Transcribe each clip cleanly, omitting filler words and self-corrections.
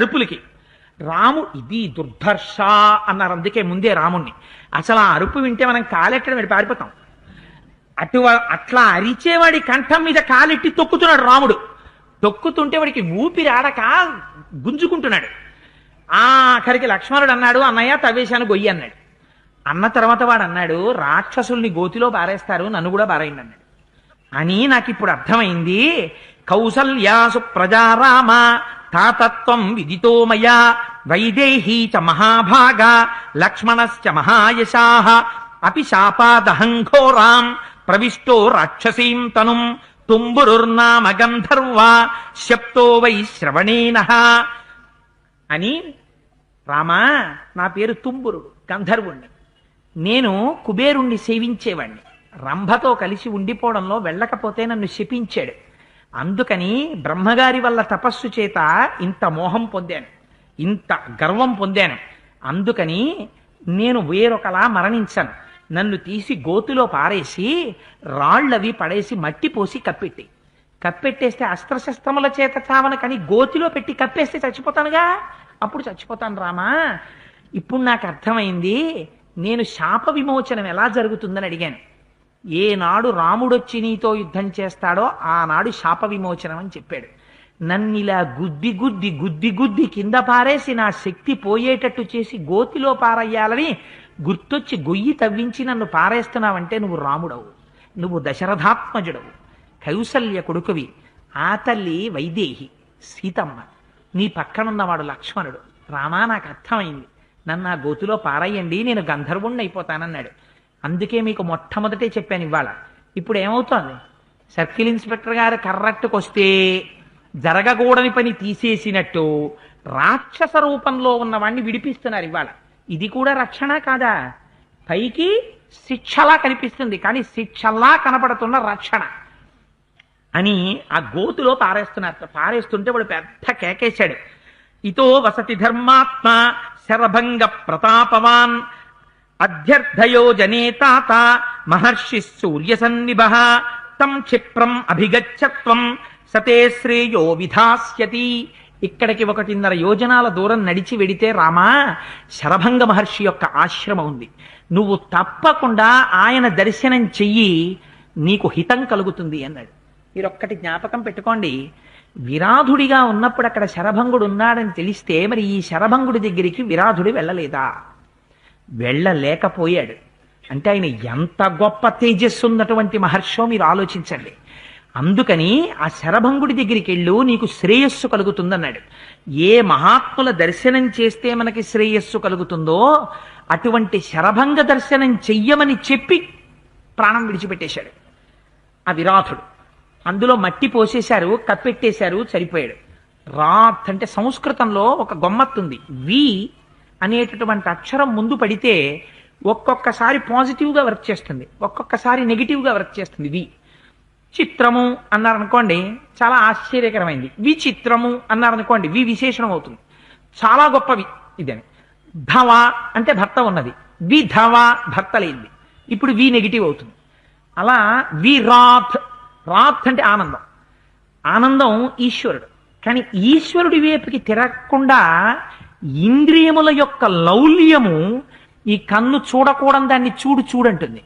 అరుపులకి ఇది దుర్ధర్ష అన్నారు. అందుకే ముందే రాముణ్ణి. అసలు ఆ అరుపు వింటే మనం కాలెట్టడం వెళ్ళి పారిపోతాం. అట్లా అరిచేవాడి కంఠం మీద కాలెట్టి తొక్కుతున్నాడు రాముడు. తొక్కుతుంటే వాడికి ఊపిరి ఆడక గుంజుకుంటున్నాడు. ఆఖరికి లక్ష్మణుడు అన్నాడు, అన్నయ్య తవ్వేశాను గొయ్యి అన్నాడు. అన్న తర్వాత వాడు అన్నాడు, రాక్షసుల్ని గోతిలో పారేస్తారు, నన్ను కూడా పారేయండి అన్నాడు. అని నాకు ఇప్పుడు అర్థమైంది. కౌసల్యాసు ప్రజారామ తాతత్వం విదితో మయా వైదేహీ చ మహాభాగా లక్ష్మణశ్చ మహాయశాః అపి శాపాదహంఘోరాం ప్రవిష్టో రాక్షసీం తనుం తుంబురుర్నామ గంధర్వ శప్తో వై శ్రవణేనః. అని రామా, నా పేరు తుంబురుడు, గంధర్వుణ్ణి. నేను కుబేరుణ్ణి సేవించేవాణ్ణి. రంభతో కలిసి ఉండిపోవడంలో వెళ్ళకపోతే నన్ను శపించాడు. అందుకని బ్రహ్మగారి వల్ల తపస్సు చేత ఇంత మోహం పొందాను, ఇంత గర్వం పొందాను. అందుకని నేను వేరొకలా మరణించాను. నన్ను తీసి గోతులో పారేసి రాళ్లవి పడేసి మట్టి పోసి కప్పెట్టేస్తే అస్త్రశస్త్రముల చేత చావను, కానీ గోతిలో పెట్టి కప్పేస్తే చచ్చిపోతానుగా, అప్పుడు చచ్చిపోతాను రామా. ఇప్పుడు నాకు అర్థమైంది, నేను శాప విమోచనం ఎలా జరుగుతుందని అడిగాను. ఏనాడు రాముడొచ్చి నీతో యుద్ధం చేస్తాడో ఆనాడు శాప విమోచనం అని చెప్పాడు. నన్నిలా గుద్ది గుద్ది గుద్ది గుద్ది కింద పారేసి నా శక్తి పోయేటట్టు చేసి గోతిలో పారయ్యాలని గుర్తొచ్చి గొయ్యి తవ్వించి నన్ను పారేస్తున్నావంటే నువ్వు రాముడవు, నువ్వు దశరథాత్మజుడవు, కౌసల్య కొడుకువి. ఆ తల్లి వైదేహి సీతమ్మ, నీ పక్కనున్నవాడు లక్ష్మణుడు. రామా, నాకు అర్థమైంది, నన్ను ఆ గోతిలో పారయ్యండి, నేను గంధర్వుణ్ణి అయిపోతానన్నాడు. అందుకే మీకు మొట్టమొదటే చెప్పాను ఇవాళ. ఇప్పుడు ఏమవుతోంది, సర్కిల్ ఇన్స్పెక్టర్ గారు కర్రట్టుకు వస్తే జరగకూడని పని తీసేసినట్టు రాక్షస రూపంలో ఉన్నవాణ్ణి విడిపిస్తున్నారు ఇవాళ. ఇది కూడా రక్షణ కాదా? పైకి శిక్షలా కనిపిస్తుంది, కానీ శిక్షలా కనపడుతున్న రక్షణ అని ఆ గోతులో పారేస్తున్నారు. పారేస్తుంటే వాడు పెద్ద కేకేశాడు. ఇతో వసతి ధర్మాత్మ శరభంగ ప్రతాపవాన్ అధ్యర్థయో జనే తాత మహర్షి సూర్య సన్నిభః తం క్షిప్రం అభిగచ్చత్వం సతే శ్రేయో విధాస్యతి. ఇక్కడికి 1.5 యోజనాల దూరం నడిచి వెడితే రామా, శరభంగ మహర్షి యొక్క ఆశ్రమం ఉంది. నువ్వు తప్పకుండా ఆయన దర్శనం చెయ్యి, నీకు హితం కలుగుతుంది అన్నాడు. మీరొక్కటి జ్ఞాపకం పెట్టుకోండి, విరాధుడిగా ఉన్నప్పుడు అక్కడ శరభంగుడు ఉన్నాడని తెలిస్తే మరి ఈ శరభంగుడి దగ్గరికి విరాధుడు వెళ్ళలేదా? వెళ్ళలేకపోయాడు. అంటే ఆయన ఎంత గొప్ప తేజస్సు ఉన్నటువంటి మహర్షో మీరు ఆలోచించండి. అందుకని ఆ శరభంగుడి దగ్గరికి వెళ్ళు, నీకు శ్రేయస్సు కలుగుతుందన్నాడు. ఏ మహాత్ముల దర్శనం చేస్తే మనకి శ్రేయస్సు కలుగుతుందో అటువంటి శరభంగ దర్శనం చెయ్యమని చెప్పి ప్రాణం విడిచిపెట్టేశాడు ఆ విరాధుడు. అందులో మట్టి పోసేశారు, కప్పెట్టేశారు, సరిపోయాడు. రాత్ అంటే సంస్కృతంలో ఒక గమ్మత్తుంది. వి అనేటటువంటి అక్షరం ముందు పడితే ఒక్కొక్కసారి పాజిటివ్గా వర్క్ చేస్తుంది, ఒక్కొక్కసారి నెగిటివ్గా వర్క్ చేస్తుంది. వి చిత్రము అన్నారనుకోండి, చాలా ఆశ్చర్యకరమైంది. విచిత్రము అన్నారనుకోండి, వి విశేషణం అవుతుంది, చాలా గొప్పవి ఇదని. ధవ అంటే భర్త ఉన్నది, విధవ భర్త లేనిది, ఇప్పుడు వి నెగిటివ్ అవుతుంది. అలా విరాత్, రాత్ అంటే ఆనందం, ఆనందం ఈశ్వరుడు. కానీ ఈశ్వరుడి వైపుకి తిరగకుండా ఇంద్రియముల యొక్క లౌల్యము, ఈ కన్ను చూడకూడని దాన్ని చూడంటుంది,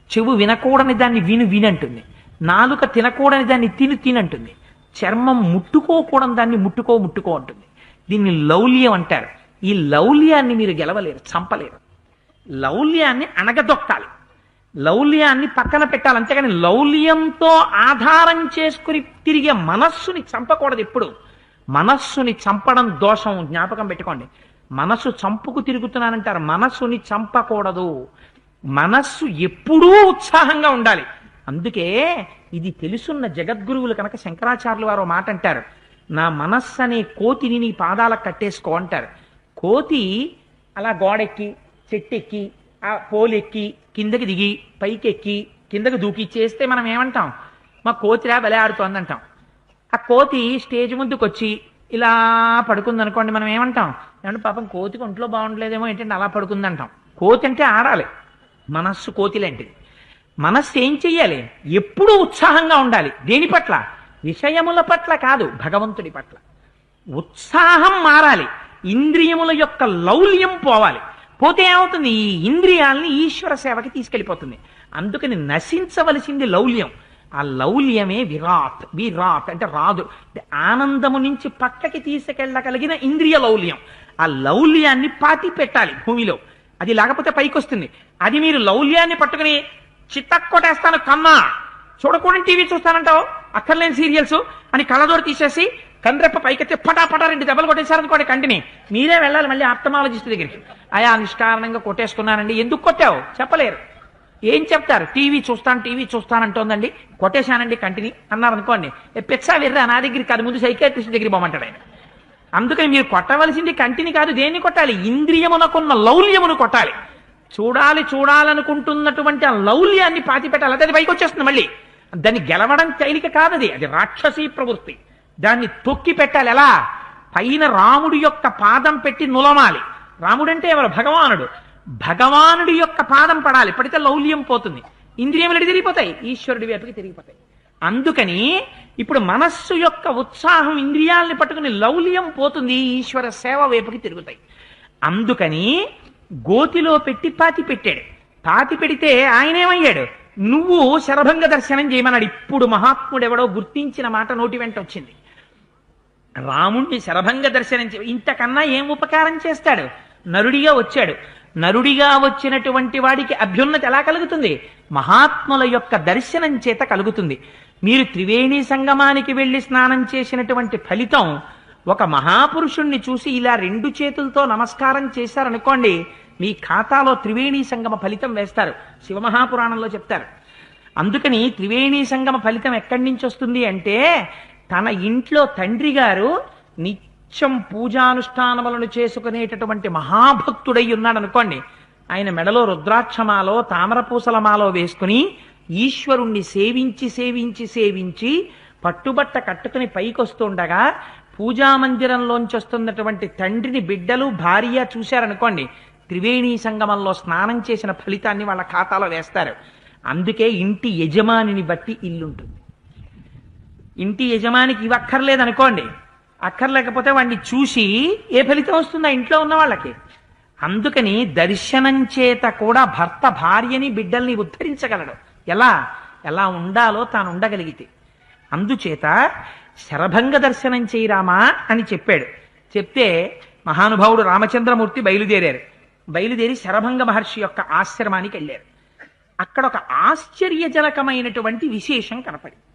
చెవు వినకూడని దాన్ని వినంటుంది, నాలుక తినకూడని దాన్ని తినంటుంది, చర్మం ముట్టుకోకూడని దాన్ని ముట్టుకో అంటుంది. దీన్ని లౌల్యం అంటారు. ఈ లౌల్యాన్ని మీరు గెలవలేరు, చంపలేరు. లౌల్యాన్ని అణగదొక్కాలి, లౌల్యాన్ని పక్కన పెట్టాలి. అంతేగాని లౌల్యంతో ఆధారం చేసుకుని తిరిగే మనస్సుని చంపకూడదు. ఎప్పుడు మనస్సుని చంపడం దోషం, జ్ఞాపకం పెట్టుకోండి. మనస్సు చంపుకు తిరుగుతున్నానంటారు, మనస్సుని చంపకూడదు. మనస్సు ఎప్పుడూ ఉత్సాహంగా ఉండాలి. అందుకే ఇది తెలుసున్న జగద్గురువులు కనుక శంకరాచార్యులు వారు మాట అంటారు, నా మనస్సు అనే కోతిని నీ పాదాలకు కట్టేసుకో అంటారు. కోతి అలా గోడెక్కి, చెట్టెక్కి, ఆ పోలెక్కి, కిందకి దిగి, పైకెక్కి, కిందకి దూకి చేస్తే మనం ఏమంటాం? మా కోతిరా బలే ఆడుతోంది అంటాం. ఆ కోతి స్టేజ్ ముందుకు వచ్చి ఇలా పడుకుంది అనుకోండి, మనం ఏమంటాం? ఏమంటే పాపం కోతికి ఒంట్లో బాగుండలేదేమో ఏంటంటే అలా పడుకుంది అంటాం. కోతి అంటే ఆడాలి, మనస్సు కోతి లాంటిది. మనస్సు ఏం చెయ్యాలి? ఎప్పుడూ ఉత్సాహంగా ఉండాలి. దేని పట్ల? విషయముల పట్ల కాదు, భగవంతుడి పట్ల. ఉత్సాహం మారాలి, ఇంద్రియముల యొక్క లౌల్యం పోవాలి. పోతే ఏమవుతుంది? ఈ ఇంద్రియాల్ని ఈశ్వర సేవకి తీసుకెళ్ళిపోతుంది. అందుకని నశించవలసింది లౌల్యం. ఆ లౌల్యమే విరాట్. విరాట్ అంటే రాదు, అంటే ఆనందము నుంచి పక్కకి తీసుకెళ్ళగలిగిన ఇంద్రియ లౌల్యం. ఆ లౌల్యాన్ని పాతి పెట్టాలి భూమిలో. అది లేకపోతే పైకి వస్తుంది. అది మీరు లౌల్యాన్ని పట్టుకుని చిత్తక్కొట్టేస్తాను కన్నా, చూడకూడని టీవీ చూస్తానంటావు, అక్కర్లేని సీరియల్స్ అని కళ్ళజోడు తీసేసి కండ్రెప్ప పైకెత్తే పటా 2 దెబ్బలు కొట్టేశారనుకోండి కంటిని, మీరే వెళ్ళాలి మళ్ళీ ఆప్తమాలజిస్ట్ దగ్గరికి. అయా నిష్కారణంగా కొట్టేసుకున్నానండి. ఎందుకు కొట్టావు చెప్పలేరు. ఏం చెప్తారు? టీవీ చూస్తానంటోందండి, కొట్టేశానండి కంటిని అన్నారు అనుకోండి. పెచ్చా వెర్రా, నా దగ్గరికి కాదు, ముందు సైకాట్రిస్ట్ దగ్గరికి పోమంటాడు ఆయన. అందుకని మీరు కొట్టవలసింది కంటిని కాదు, దేన్ని కొట్టాలి? ఇంద్రియమునకున్న లౌల్యమును కొట్టాలి. చూడాలనుకుంటున్నటువంటి ఆ లౌల్యాన్ని పాతి పెట్టాలి. అది పైకి వచ్చేస్తుంది మళ్ళీ. దాన్ని గెలవడం తేలిక కాదది, అది రాక్షసీ ప్రవృత్తి. దాన్ని తొక్కి పెట్టాలి. ఎలా? పైన రాముడి యొక్క పాదం పెట్టి నులమాలి. రాముడంటే ఎవరు? భగవానుడు. భగవానుడి యొక్క పాదం పడాలి. పడితే లౌల్యం పోతుంది, ఇంద్రియములు తిరిగిపోతాయి, ఈశ్వరుడి వైపుకి తిరిగిపోతాయి. అందుకని ఇప్పుడు మనస్సు యొక్క ఉత్సాహం ఇంద్రియాలని పట్టుకుని లౌల్యం పోతుంది, ఈశ్వర సేవ వైపుకి తిరుగుతాయి. అందుకని గోతిలో పెట్టి పాతి పెట్టాడు. పాతి పెడితే ఆయనేమయ్యాడు? నువ్వు శరభంగ దర్శనం చేయమన్నాడు. ఇప్పుడు మహాత్ముడెవడో గుర్తించిన మాట నోటి వెంట వచ్చింది. రాముణ్ణి శరభంగ దర్శనం ఇంతకన్నా ఏం ఉపకారం చేస్తాడు? నరుడిగా వచ్చాడు. నరుడిగా వచ్చినటువంటి వాడికి అభ్యున్నతి ఎలా కలుగుతుంది? మహాత్ముల యొక్క దర్శనం చేత కలుగుతుంది. మీరు త్రివేణి సంగమానికి వెళ్లి స్నానం చేసినటువంటి ఫలితం, ఒక మహాపురుషుణ్ణి చూసి ఇలా 2 చేతులతో నమస్కారం చేశారనుకోండి, మీ ఖాతాలో త్రివేణి సంగమ ఫలితం వేస్తారు. శివమహాపురాణంలో చెప్తారు. అందుకని త్రివేణి సంగమ ఫలితం ఎక్కడి నుంచి వస్తుంది అంటే, తన ఇంట్లో తండ్రి గారు నిత్యం పూజానుష్ఠానములను చేసుకునేటటువంటి మహాభక్తుడై ఉన్నాడు అనుకోండి, ఆయన మెడలో రుద్రాక్షమాలో తామరపూసలమాలో వేసుకుని ఈశ్వరుణ్ణి సేవించి సేవించి సేవించి పట్టుబట్ట కట్టుకుని పైకొస్తుండగా పూజామందిరంలోంచి వస్తున్నటువంటి తండ్రిని బిడ్డలు భార్య చూశారనుకోండి, త్రివేణి సంగమంలో స్నానం చేసిన ఫలితాన్ని వాళ్ళ ఖాతాలో వేస్తారు. అందుకే ఇంటి యజమానిని బట్టి ఇల్లుంటుంది. ఇంటి యజమానికి ఇవి అక్కర్లేదనుకోండి, అక్కర్లేకపోతే వాడిని చూసి ఏ ఫలితం వస్తుందో ఇంట్లో ఉన్న వాళ్ళకి. అందుకని దర్శనం చేత కూడా భర్త భార్యని బిడ్డల్ని ఉద్ధరించగలడు. ఎలా ఉండాలో తాను ఉండగలిగితే. అందుచేత శరభంగ దర్శనం చేయరామా అని చెప్పాడు. చెప్తే మహానుభావుడు రామచంద్రమూర్తి బయలుదేరి శరభంగ మహర్షి యొక్క ఆశ్రమానికి వెళ్ళారు. అక్కడ ఒక ఆశ్చర్యజనకమైనటువంటి విశేషం కనపడింది.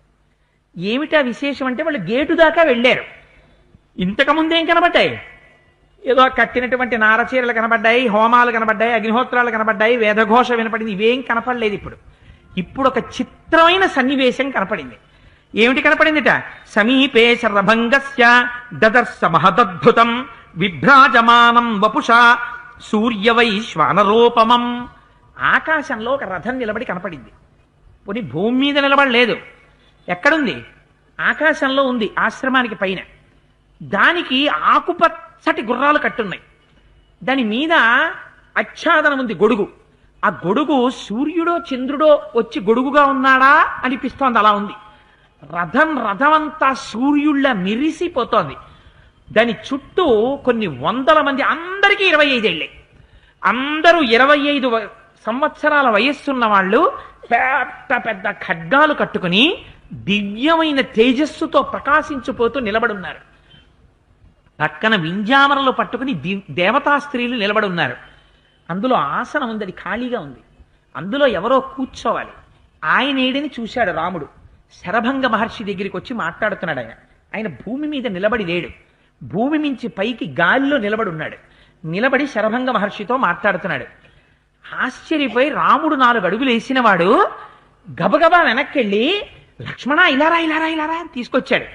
ఏమిటా విశేషం అంటే, వాళ్ళు గేటు దాకా వెళ్ళారు. ఇంతకుముందేం కనబడ్డాయి? ఏదో కట్టినటువంటి నారచీరలు కనబడ్డాయి, హోమాలు కనబడ్డాయి, అగ్నిహోత్రాలు కనబడ్డాయి, వేదఘోష వినపడింది. ఇవేం కనపడలేదు. ఇప్పుడు ఒక చిత్రమైన సన్నివేశం కనపడింది. ఏమిటి కనపడిందిట? సమీపే శరభంగస్య దదర్శ మహదద్భుతం విభ్రాజమానం వపుషా సూర్యవైశ్వానరూపమం. ఆకాశంలో ఒక రథం నిలబడి కనపడింది. పోనీ భూమి మీద నిలబడలేదు. ఎక్కడుంది? ఆకాశంలో ఉంది, ఆశ్రమానికి పైన. దానికి ఆకుపచ్చటి గుర్రాలు కట్టున్నాయి. దాని మీద ఆచ్ఛాదనం ఉంది, గొడుగు. ఆ గొడుగు సూర్యుడో చంద్రుడో వచ్చి గొడుగుగా ఉన్నాడా అనిపిస్తోంది. అలా ఉంది. రథమంతా సూర్యుళ్ళ మెరిసిపోతోంది. దాని చుట్టూ కొన్ని వందల మంది, అందరికీ 25 ఏళ్ళే. అందరూ 25 సంవత్సరాల వయస్సున్న వాళ్ళు పెద్ద పెద్ద ఖడ్గాలు కట్టుకుని దివ్యమైన తేజస్సుతో ప్రకాశించిపోతూ నిలబడున్నారు. పక్కన వింజామరలు పట్టుకుని దేవతా స్త్రీలు నిలబడున్నారు. అందులో ఆసనం ఉంది, అది ఖాళీగా ఉంది. అందులో ఎవరో కూర్చోవాలి. ఆయన ఏడని చూశాడు రాముడు. శరభంగ మహర్షి దగ్గరికి వచ్చి మాట్లాడుతున్నాడు. ఆయన భూమి మీద నిలబడి లేడు, భూమి మించి పైకి గాలిలో నిలబడి ఉన్నాడు. నిలబడి శరభంగ మహర్షితో మాట్లాడుతున్నాడు. ఆశ్చర్యపోయి రాముడు 4 అడుగులు వేసిన వాడు గబగబా వెనక్కెళ్ళి, లక్ష్మణ ఇలారా ఇలారా ఇలారా అని తీసుకొచ్చాడు.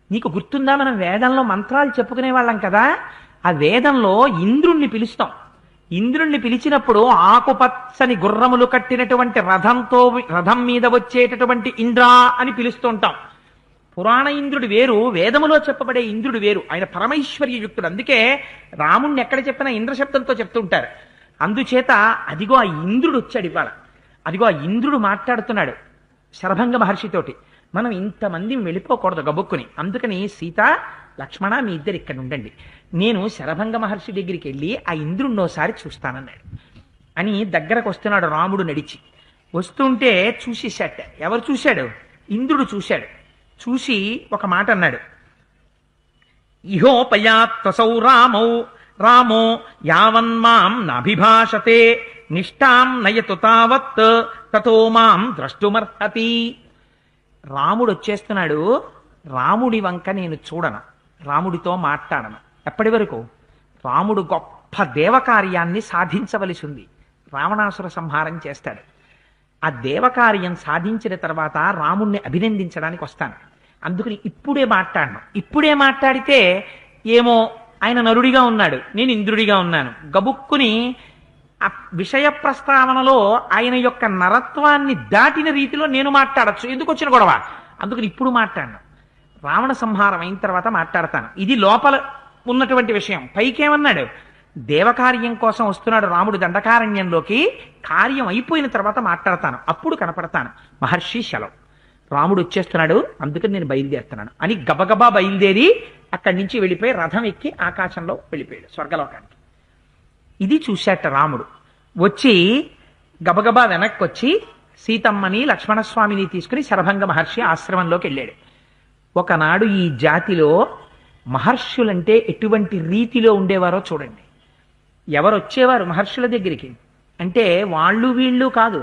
నీకు గుర్తుందా, మనం వేదంలో మంత్రాలు చెప్పుకునే వాళ్ళం కదా, ఆ వేదంలో ఇంద్రుణ్ణి పిలుస్తాం. ఇంద్రుణ్ణి పిలిచినప్పుడు ఆకుపచ్చని గుర్రములు కట్టినటువంటి రథం మీద వచ్చేటటువంటి ఇంద్ర అని పిలుస్తూ ఉంటాం. పురాణ ఇంద్రుడు వేరు, వేదములో చెప్పబడే ఇంద్రుడు వేరు. ఆయన పరమైశ్వర్యయుక్తుడు. అందుకే రాముణ్ణి ఎక్కడ చెప్పినా ఇంద్ర శబ్దంతో చెప్తుంటారు. అందుచేత అదిగో ఆ ఇంద్రుడు వచ్చాడు ఇవాళ. అదిగో ఆ ఇంద్రుడు మాట్లాడుతున్నాడు శరభంగ మహర్షితోటి. మనం ఇంతమంది వెళ్ళిపోకూడదు గబుక్కుని. అందుకని సీత లక్ష్మణ మీ ఇద్దరు ఇక్కడ ఉండండి, నేను శరభంగ మహర్షి దగ్గరికి వెళ్ళి ఆ ఇంద్రుణ్ణోసారి చూస్తానన్నాడు. అని దగ్గరకు వస్తున్నాడు రాముడు నడిచి. వస్తుంటే చూసేశాట. ఎవరు చూశాడు? ఇంద్రుడు చూశాడు. చూసి ఒక మాట అన్నాడు, ఇహోపయాత్వసౌ రామో యావన్మాం నాభిభాషతే నిష్టాం నయతు తావత్ తతో మాం ద్రష్టుమర్హతి. రాముడు వచ్చేస్తున్నాడు. రాముడి వంక నేను చూడను, రాముడితో మాట్లాడను. ఎప్పటి వరకు? రాముడు గొప్ప దేవకార్యాన్ని సాధించవలసి ఉంది. రావణాసుర సంహారం చేస్తాడు. ఆ దేవకార్యం సాధించిన తర్వాత రాముణ్ణి అభినందించడానికి వస్తాను. అందుకని ఇప్పుడే మాట్లాడను. ఇప్పుడే మాట్లాడితే ఏమో ఆయన నరుడిగా ఉన్నాడు, నేను ఇంద్రుడిగా ఉన్నాను, గబుక్కుని ఆ విషయ ప్రస్తావనలో ఆయన యొక్క నరత్వాన్ని దాటిన రీతిలో నేను మాట్లాడచ్చు. ఎందుకు వచ్చిన గొడవ? అందుకని ఇప్పుడు మాట్లాడను. రావణ సంహారం అయిన తర్వాత మాట్లాడతాను. ఇది లోపల ఉన్నటువంటి విషయం. పైకేమన్నాడు? దేవకార్యం కోసం వస్తున్నాడు రాముడు దండకారణ్యంలోకి, కార్యం అయిపోయిన తర్వాత మాట్లాడతాను, అప్పుడు కనపడతాను. మహర్షి సెలవు. రాముడు వచ్చేస్తున్నాడు, అందుకని నేను బయలుదేరుతున్నాను అని గబగబా బయలుదేరి అక్కడి నుంచి వెళ్ళిపోయి రథం ఎక్కి ఆకాశంలో వెళ్ళిపోయాడు స్వర్గలోకానికి. ఇది చూశాట రాముడు. వచ్చి గబగబా వెనక్కి వచ్చి సీతమ్మని లక్ష్మణస్వామిని తీసుకుని శరభంగ మహర్షి ఆశ్రమంలోకి వెళ్ళాడు. ఒకనాడు ఈ జాతిలో మహర్షులంటే ఎటువంటి రీతిలో ఉండేవారో చూడండి. ఎవరు వచ్చేవారు మహర్షుల దగ్గరికి అంటే వాళ్ళు వీళ్ళు కాదు,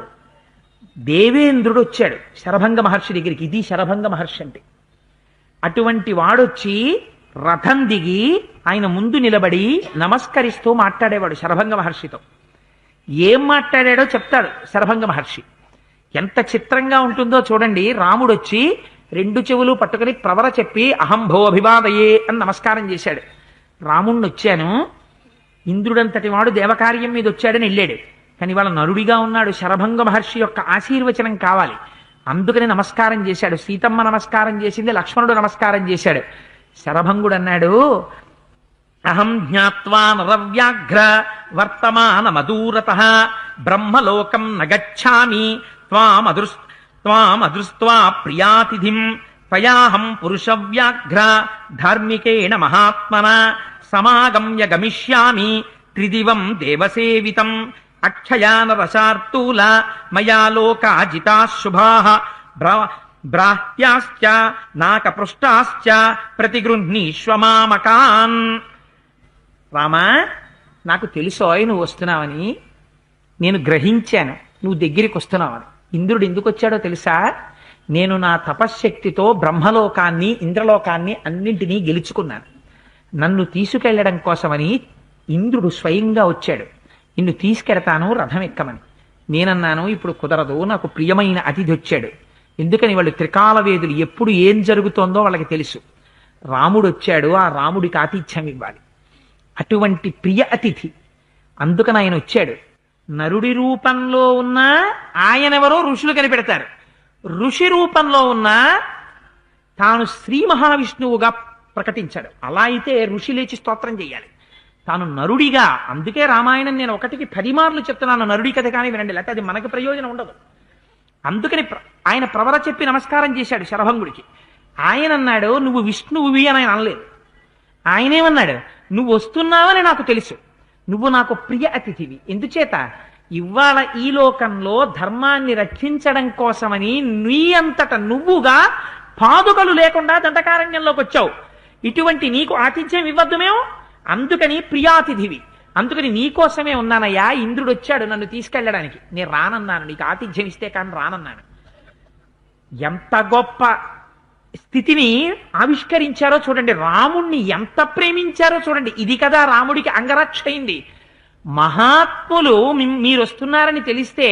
దేవేంద్రుడు వచ్చాడు శరభంగ మహర్షి దగ్గరికి. ఇది శరభంగ మహర్షి అంటే. అటువంటి వాడొచ్చి రథం దిగి ఆయన ముందు నిలబడి నమస్కరిస్తూ మాట్లాడేవాడు శరభంగ మహర్షితో. ఏం మాట్లాడాడో చెప్తాడు శరభంగ మహర్షి. ఎంత చిత్రంగా ఉంటుందో చూడండి. రాముడు వచ్చి రెండు చెవులు పట్టుకుని ప్రవర చెప్పి అహం భో అభివాదయే అని నమస్కారం చేశాడు. రాముణ్ణి వచ్చాను, ఇంద్రుడంతటి వాడు దేవకార్యం మీద వచ్చాడని వెళ్ళాడు, కానీ వాళ్ళ నరుడిగా ఉన్నాడు. శరభంగ మహర్షి యొక్క ఆశీర్వచనం కావాలి, అందుకని నమస్కారం చేశాడు. సీతమ్మ నమస్కారం చేసింది, లక్ష్మణుడు నమస్కారం చేశాడు. శరభంగుడు అన్నాడు, అహం జ్ఞాత్వా నరవ్యాఘ్ర వర్తమాన మదూరతః బ్రహ్మలోకం నగచ్ఛామి త్వామదృష్ట్వా ప్రియాతిథిం త్వయాహం పురుషవ్యాఘ్ర ధార్మికేణ మహాత్మనా సమాగమ్య గమిష్యామి త్రిదివం దేవసేవితం అక్షయానరసార్తూల మయా లోకాజితా శుభాః బ్రాహ్యాశ్చ నాకపృష్టాశ్చ ప్రతిగృహ్ణీష్వమామకాన్. రామా, నాకు తెలుసోయ్ నువ్వు వస్తున్నావని, నేను గ్రహించాను నువ్వు దగ్గరికి వస్తున్నావని. ఇంద్రుడు ఎందుకు వచ్చాడో తెలుసా? నేను నా తపశ్శక్తితో బ్రహ్మలోకాన్ని ఇంద్రలోకాన్ని అన్నింటినీ గెలుచుకున్నాను. నన్ను తీసుకెళ్లడం కోసమని ఇంద్రుడు స్వయంగా వచ్చాడు. నిన్ను తీసుకెడతాను రథం ఎక్కమని. నేనన్నాను ఇప్పుడు కుదరదు, నాకు ప్రియమైన అతిథి వచ్చాడు. ఎందుకని? వాళ్ళు త్రికాల వేదులు, ఎప్పుడు ఏం జరుగుతోందో వాళ్ళకి తెలుసు. రాముడు వచ్చాడు, ఆ రాముడికి ఆతిథ్యం ఇవ్వాలి. అటువంటి ప్రియ అతిథి, అందుకని ఆయన వచ్చాడు. నరుడి రూపంలో ఉన్న ఆయనెవరో ఋషులు కనిపెడతారు. ఋషి రూపంలో ఉన్న తాను శ్రీ మహావిష్ణువుగా ప్రకటించాడు. అలా అయితే ఋషి లేచి స్తోత్రం చేయాలి. తాను నరుడిగా, అందుకే రామాయణం నేను 1కి 10 మార్లు చెప్తున్నాను, నరుడి కథ కానీ వినండి, లేకపోతే అది మనకి ప్రయోజనం ఉండదు. అందుకని ఆయన ప్రవర చెప్పి నమస్కారం చేశాడు శరభంగుడికి. ఆయన అన్నాడు, నువ్వు విష్ణువువి అని ఆయన అనలేదు. ఆయనేమన్నాడు, నువ్వు వస్తున్నావని నాకు తెలుసు, నువ్వు నాకు ప్రియ అతిథివి. ఎందుచేత? ఇవాళ ఈ లోకంలో ధర్మాన్ని రక్షించడం కోసమని నీ అంతట నువ్వుగా పాదుకలు లేకుండా దండకారణ్యంలోకి వచ్చావు. ఇటువంటి నీకు ఆతిథ్యం ఇవ్వద్దు మేము, అందుకని ప్రియాతిథివి, అందుకని నీకోసమే ఉన్నానయ్యా. ఇంద్రుడు వచ్చాడు నన్ను తీసుకెళ్ళడానికి, నేను రానన్నాను, నీకు ఆతిథ్యం ఇస్తే కానీ రానన్నాను. ఎంత గొప్ప స్థితిని ఆవిష్కరించారో చూడండి. రాముణ్ణి ఎంత ప్రేమించారో చూడండి. ఇది కదా రాముడికి అంగరక్ష అయింది. మహాత్ములు మీరు వస్తున్నారని తెలిస్తే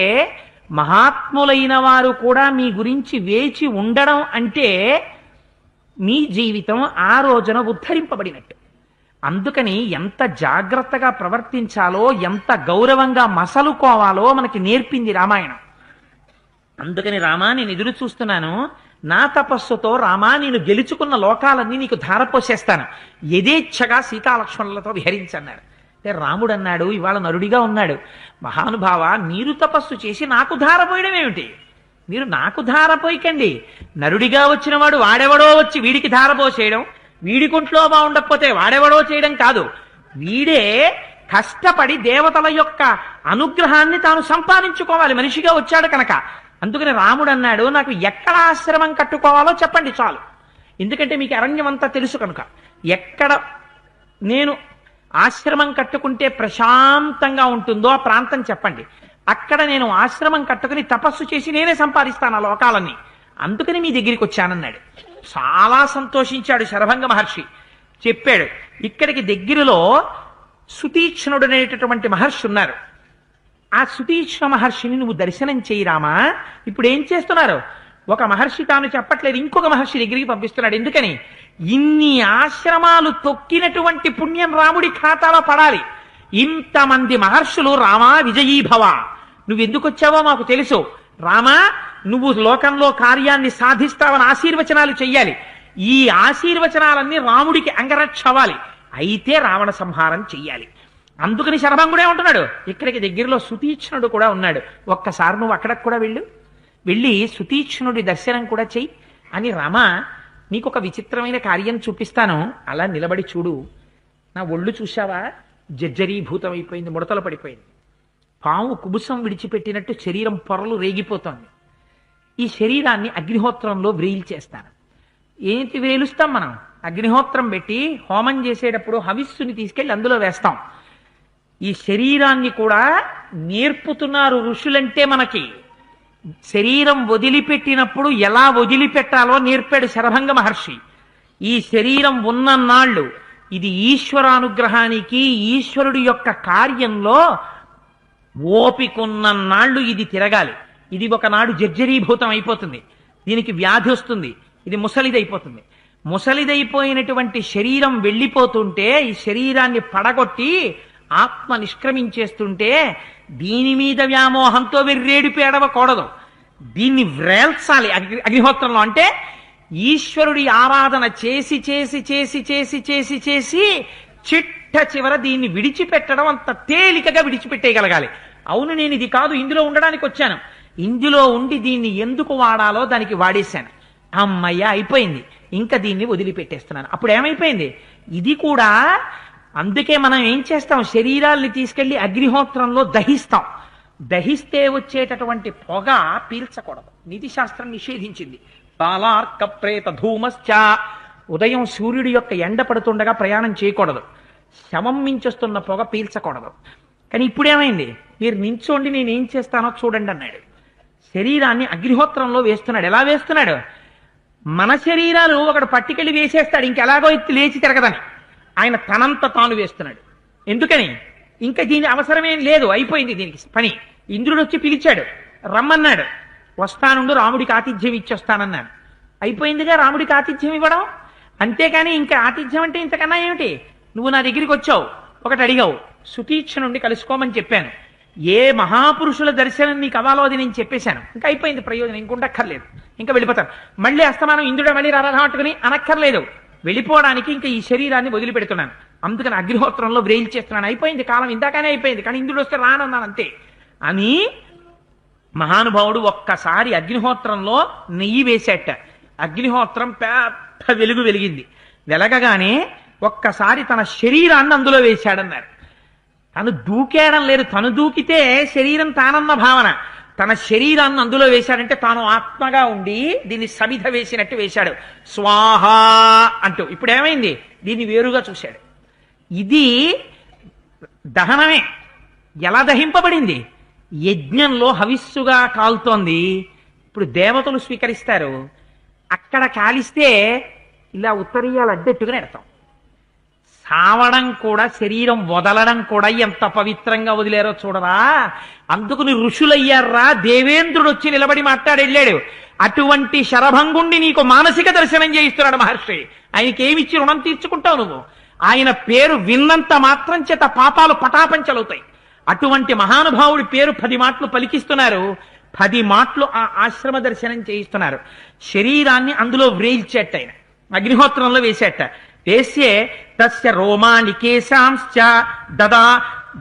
మహాత్ములైన వారు కూడా మీ గురించి వేచి ఉండడం అంటే మీ జీవితం ఆ రోజున ఉద్ధరింపబడినట్టు. అందుకని ఎంత జాగ్రత్తగా ప్రవర్తించాలో, ఎంత గౌరవంగా మసలుకోవాలో మనకి నేర్పింది రామాయణం. అందుకని రామా, నేను ఎదురు చూస్తున్నాను, నా తపస్సుతో రామా నేను గెలుచుకున్న లోకాలన్నీ నీకు ధారపోసేస్తాను, యథేచ్ఛగా సీతాలక్ష్మణులతో విహరించన్నాడు. అంటే రాముడు అన్నాడు, ఇవాళ నరుడిగా ఉన్నాడు, మహానుభావ మీరు తపస్సు చేసి నాకు ధారపోయడం ఏమిటి? మీరు నాకు ధారపోయకండి. నరుడిగా వచ్చిన వాడు వాడెవడో వచ్చి వీడికి ధారపోసేయడం, వీడి కొంట్లో బాగుండకపోతే వాడెవడో చేయడం కాదు, వీడే కష్టపడి దేవతల యొక్క అనుగ్రహాన్ని తాను సంపాదించుకోవాలి, మనిషిగా వచ్చాడు కనుక. అందుకని రాముడు అన్నాడు, నాకు ఎక్కడ ఆశ్రమం కట్టుకోవాలో చెప్పండి చాలు, ఎందుకంటే మీకు అరణ్యం అంతా తెలుసు కనుక. ఎక్కడ నేను ఆశ్రమం కట్టుకుంటే ప్రశాంతంగా ఉంటుందో ఆ ప్రాంతం చెప్పండి, అక్కడ నేను ఆశ్రమం కట్టుకుని తపస్సు చేసి నేనే సంపాదిస్తాను ఆ లోకాలన్నీ, అందుకని మీ దగ్గరికి వచ్చానన్నాడు. చాలా సంతోషించాడు శరభంగ మహర్షి. చెప్పాడు, ఇక్కడికి దగ్గరలో సుతీక్ష్ణుడు అనేటటువంటి మహర్షి ఉన్నారు, ఆ సుతీక్ష్ణ మహర్షిని నువ్వు దర్శనం చేయి రామా. ఇప్పుడు ఏం చేస్తున్నారు, ఒక మహర్షి తాను చెప్పట్లేదు, ఇంకొక మహర్షి దగ్గరికి పంపిస్తున్నాడు. ఎందుకని? ఇన్ని ఆశ్రమాలు తొక్కినటువంటి పుణ్యం రాముడి ఖాతాలో పడాలి. ఇంతమంది మహర్షులు రామా విజయీభవ, నువ్వు ఎందుకు వచ్చావో మాకు తెలుసు, రామా నువ్వు లోకంలో కార్యాన్ని సాధిస్తావని ఆశీర్వచనాలు చెయ్యాలి, ఈ ఆశీర్వచనాలన్నీ రాముడికి అంగరక్ష అవ్వాలి, అయితే రావణ సంహారం చెయ్యాలి. అందుకని శరభంగుడే ఉంటున్నాడు. ఇక్కడికి దగ్గరలో సుతీక్ష్ణుడు కూడా ఉన్నాడు, ఒక్కసారి నువ్వు అక్కడికి కూడా వెళ్ళి సుతీక్ష్ణుడి దర్శనం కూడా చెయ్యి అని, రామ నీకు ఒక విచిత్రమైన కార్యం చూపిస్తాను, అలా నిలబడి చూడు. నా ఒళ్ళు చూశావా, జర్జరీభూతం అయిపోయింది, ముడతలు పడిపోయింది, పాము కుబుసం విడిచిపెట్టినట్టు శరీరం పొరలు రేగిపోతోంది. ఈ శరీరాన్ని అగ్నిహోత్రంలో వ్రేల్చేస్తాను. ఏంటి వ్రేలుస్తాం మనం? అగ్నిహోత్రం పెట్టి హోమం చేసేటప్పుడు హవిస్సుని తీసుకెళ్లి అందులో వేస్తాం. ఈ శరీరాన్ని కూడా నేర్పుతున్నారు ఋషులంటే మనకి. శరీరం వదిలిపెట్టినప్పుడు ఎలా వదిలిపెట్టాలో నేర్పాడు శరభంగ మహర్షి. ఈ శరీరం ఉన్నన్నాళ్ళు ఇది ఈశ్వరానుగ్రహానికి, ఈశ్వరుడి యొక్క కార్యంలో ఓపికన్నన్నాళ్ళు ఇది తిరగాలి. ఇది ఒకనాడు జర్జరీభూతం అయిపోతుంది, దీనికి వ్యాధి వస్తుంది, ఇది ముసలిదైపోతుంది. ముసలిదైపోయినటువంటి శరీరం వెళ్ళిపోతుంటే ఈ శరీరాన్ని పడగొట్టి ఆత్మ నిష్క్రమించేస్తుంటే దీని మీద వ్యామోహంతో వెర్రేడిపి ఏడవకూడదు, దీన్ని వ్రేల్చాలి అగ్నిహోత్రంలో. అంటే ఈశ్వరుడి ఆరాధన చేసి చేసి చేసి చేసి చేసి చేసి చిట్ట చివర దీన్ని విడిచిపెట్టడం అంత తేలికగా విడిచిపెట్టేయగలగాలి. అవును, నేను ఇది కాదు ఇందులో ఉండడానికి వచ్చాను, ఇందులో ఉండి దీన్ని ఎందుకు వాడాలో దానికి వాడేశాను, అమ్మయ్య అయిపోయింది, ఇంకా దీన్ని వదిలిపెట్టేస్తున్నాను. అప్పుడు ఏమైపోయింది? ఇది కూడా. అందుకే మనం ఏం చేస్తాం, శరీరాల్ని తీసుకెళ్లి అగ్నిహోత్రంలో దహిస్తాం. దహిస్తే వచ్చేటటువంటి పొగ పీల్చకూడదు, నీతి శాస్త్రం నిషేధించింది. బాలార్క ప్రేత ధూమశ్చ, ఉదయం సూర్యుడి యొక్క ఎండ పడుతుండగా ప్రయాణం చేయకూడదు, శవం మించొస్తున్న పొగ పీల్చకూడదు. కానీ ఇప్పుడేమైంది, మీరు నించోండి నేనేం చేస్తానో చూడండి అన్నాడు. శరీరాన్ని అగ్నిహోత్రంలో వేస్తున్నాడు. ఎలా వేస్తున్నాడు? మన శరీరాలు ఒకడు పట్టుకెళ్ళి వేసేస్తాడు, ఇంకెలాగో లేచి తిరగదని. ఆయన తనంత తాను వేస్తున్నాడు. ఎందుకని? ఇంకా దీని అవసరమేం లేదు, అయిపోయింది దీనికి పని. ఇంద్రుడు వచ్చి పిలిచాడు, రమ్మన్నాడు, వస్తానుండు రాముడికి ఆతిథ్యం ఇచ్చొస్తానన్నాడు. అయిపోయిందిగా రాముడికి ఆతిథ్యం ఇవ్వడం. అంతేకాని ఇంకా ఆతిథ్యం అంటే ఇంతకన్నా ఏమిటి? నువ్వు నా దగ్గరికి వచ్చావు, ఒకటి అడిగావు, సుతీక్షణుండి కలుసుకోమని చెప్పాను, ఏ మహాపురుషుల దర్శనం నీకు అవ్వాలో అది నేను చెప్పేశాను, ఇంకా అయిపోయింది ప్రయోజనం, ఇంకుండక్కర్లేదు, ఇంకా వెళ్ళిపోతాను. మళ్ళీ అస్తమానం ఇంద్రుడే మళ్ళీ రారాటకుని అనక్కర్లేదు, వెళ్ళిపోవడానికి ఇంకా ఈ శరీరాన్ని వదిలిపెడుతున్నాను, అందుకని అగ్నిహోత్రంలో వ్రేల్ చేస్తున్నాను. అయిపోయింది కాలం, ఇందాకనే అయిపోయింది, కానీ ఇంద్రుడు వస్తే రానన్నాను అంతే అని మహానుభావుడు ఒక్కసారి అగ్నిహోత్రంలో నెయ్యి వేసేట. అగ్నిహోత్రం పెద్ద వెలుగు వెలిగింది. వెలగగానే ఒక్కసారి తన శరీరాన్ని అందులో వేశాడన్నారు. తను దూకేయడం లేదు, తను దూకితే శరీరం తానన్న భావన, తన శరీరాన్ని అందులో వేశాడంటే తాను ఆత్మగా ఉండి దీన్ని సమిధ వేసినట్టు వేశాడు, స్వాహ అంటూ. ఇప్పుడు ఏమైంది? దీన్ని వేరుగా చూశాడు. ఇది దహనమే. ఎలా దహింపబడింది? యజ్ఞంలో హవిస్సుగా కాలుతోంది. ఇప్పుడు దేవతలు స్వీకరిస్తారు, అక్కడ కాలిస్తే ఇలా ఉత్తరీయాలు అడ్డెట్టుకుని ఎడతాం. సావడం కూడా, శరీరం వదలడం కూడా ఎంత పవిత్రంగా వదిలేరో చూడరా. అందుకుని ఋషులయ్యారా, దేవేంద్రుడు వచ్చి నిలబడి మాట్లాడెళ్ళాడు. అటువంటి శరభంగుణ్ణి నీకు మానసిక దర్శనం చేయిస్తున్నాడు మహర్షి. ఆయనకేమిచ్చి రుణం తీర్చుకుంటావు నువ్వు? ఆయన పేరు విన్నంత మాత్రం చేత పాపాలు పటాపంచలవుతాయి. అటువంటి మహానుభావుడి పేరు 10 మాటలు పలికిస్తున్నారు, 10 మాటలు ఆ ఆశ్రమ దర్శనం చేయిస్తున్నారు. శరీరాన్ని అందులో వ్రేల్చేట, ఆయన అగ్నిహోత్రంలో వేసేట. వేసే తస్య రోమాని కేశాంశ్చ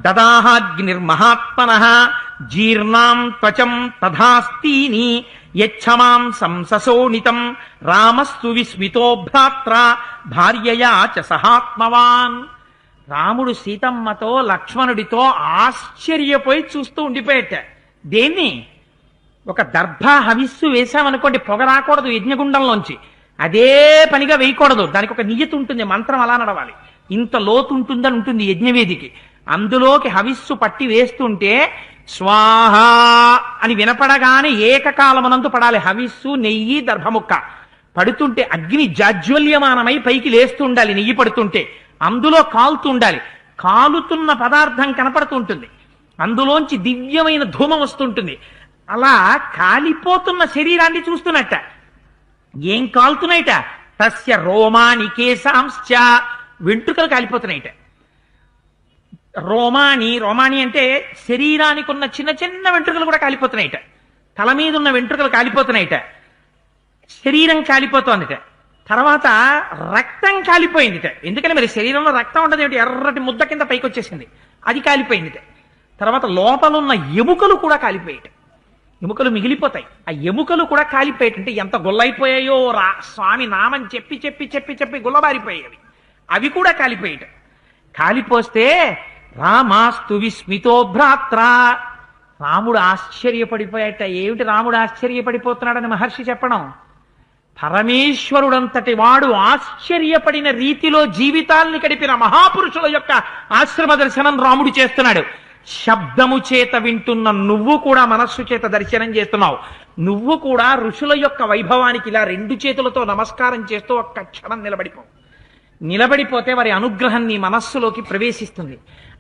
దదాహాగ్నిర్మహాత్మనః జీర్ణాం త్వచం తథాస్తీని యచ్చమాం సంసశోణితం రామస్తు విస్మితో భ్రాత్ర భార్యయా చ సహాత్మవాన్. రాముడు సీతమ్మతో లక్ష్మణుడితో ఆశ్చర్యపోయి చూస్తూ ఉండిపోయేట. దేన్ని? ఒక దర్భ హవిస్సు వేశామనుకోండి, పొగ రాకూడదు యజ్ఞగుండంలోంచి, అదే పనిగా వేయకూడదు, దానికి ఒక నియతి ఉంటుంది, మంత్రం అలా నడవాలి. ఇంత లోతు ఉంటుందని ఉంటుంది యజ్ఞవేదికి. అందులోకి హవిస్సు పట్టి వేస్తుంటే స్వాహ అని వినపడగానే ఏకకాలమనందు పడాలి. హవిస్సు, నెయ్యి, దర్భముక్క పడుతుంటే అగ్ని జాజ్వల్యమానమై పైకి లేస్తూ ఉండాలి. నెయ్యి పడుతుంటే అందులో కాలుతూ ఉండాలి. కాలుతున్న పదార్థం కనపడుతూ ఉంటుంది, అందులోంచి దివ్యమైన ధూమం వస్తుంటుంది. అలా కాలిపోతున్న శరీరాన్ని చూస్తున్నట్ట. ఏం కాలుతున్నాయిట? తస్య రోమాని కేశాంశ్చ, వెంట్రుకలు కాలిపోతున్నాయిట. రోమాని అంటే శరీరానికి ఉన్న చిన్న చిన్న వెంట్రుకలు కూడా కాలిపోతున్నాయిట. తల మీద ఉన్న వెంట్రుకలు కాలిపోతున్నాయిట. శరీరం కాలిపోతోందిట. తర్వాత రక్తం కాలిపోయిందిట. ఎందుకని మరి శరీరంలో రక్తం ఉండదు ఏమిటి? ఎర్రటి ముద్ద కింద పైకి వచ్చేసింది, అది కాలిపోయిందిట. తర్వాత లోపలున్న ఎముకలు కూడా కాలిపోయాయి. ఎముకలు మిగిలిపోతాయి, ఆ ఎముకలు కూడా కాలిపోయేట. అంటే ఎంత గుల్లైపోయాయో, స్వామి నామం చెప్పి చెప్పి చెప్పి చెప్పి గుల్లబారిపోయాయి. అవి కూడా కాలిపోయేట. కాలిపోస్తే రామాస్తు విస్మితో భ్రాత్ర, రాముడు ఆశ్చర్యపడిపోయాట. ఏమిటి రాముడు ఆశ్చర్యపడిపోతున్నాడని మహర్షి చెప్పడం? పరమేశ్వరుడంతటి వాడు ఆశ్చర్యపడిన రీతిలో జీవితాల్ని గడిపిన మహాపురుషుల యొక్క ఆశ్రమ దర్శనం రాముడు చేస్తున్నాడు. శబ్దము చేత వింటున్న నువ్వు కూడా మనస్సు చేత దర్శనం చేస్తున్నావు. నువ్వు కూడా ఋషుల యొక్క వైభవానికి ఇలా రెండు చేతులతో నమస్కారం చేస్తూ ఒక్క క్షణం నిలబడిపోతే వారి అనుగ్రహం నీ మనస్సులోకి ప్రవేశిస్తుంది.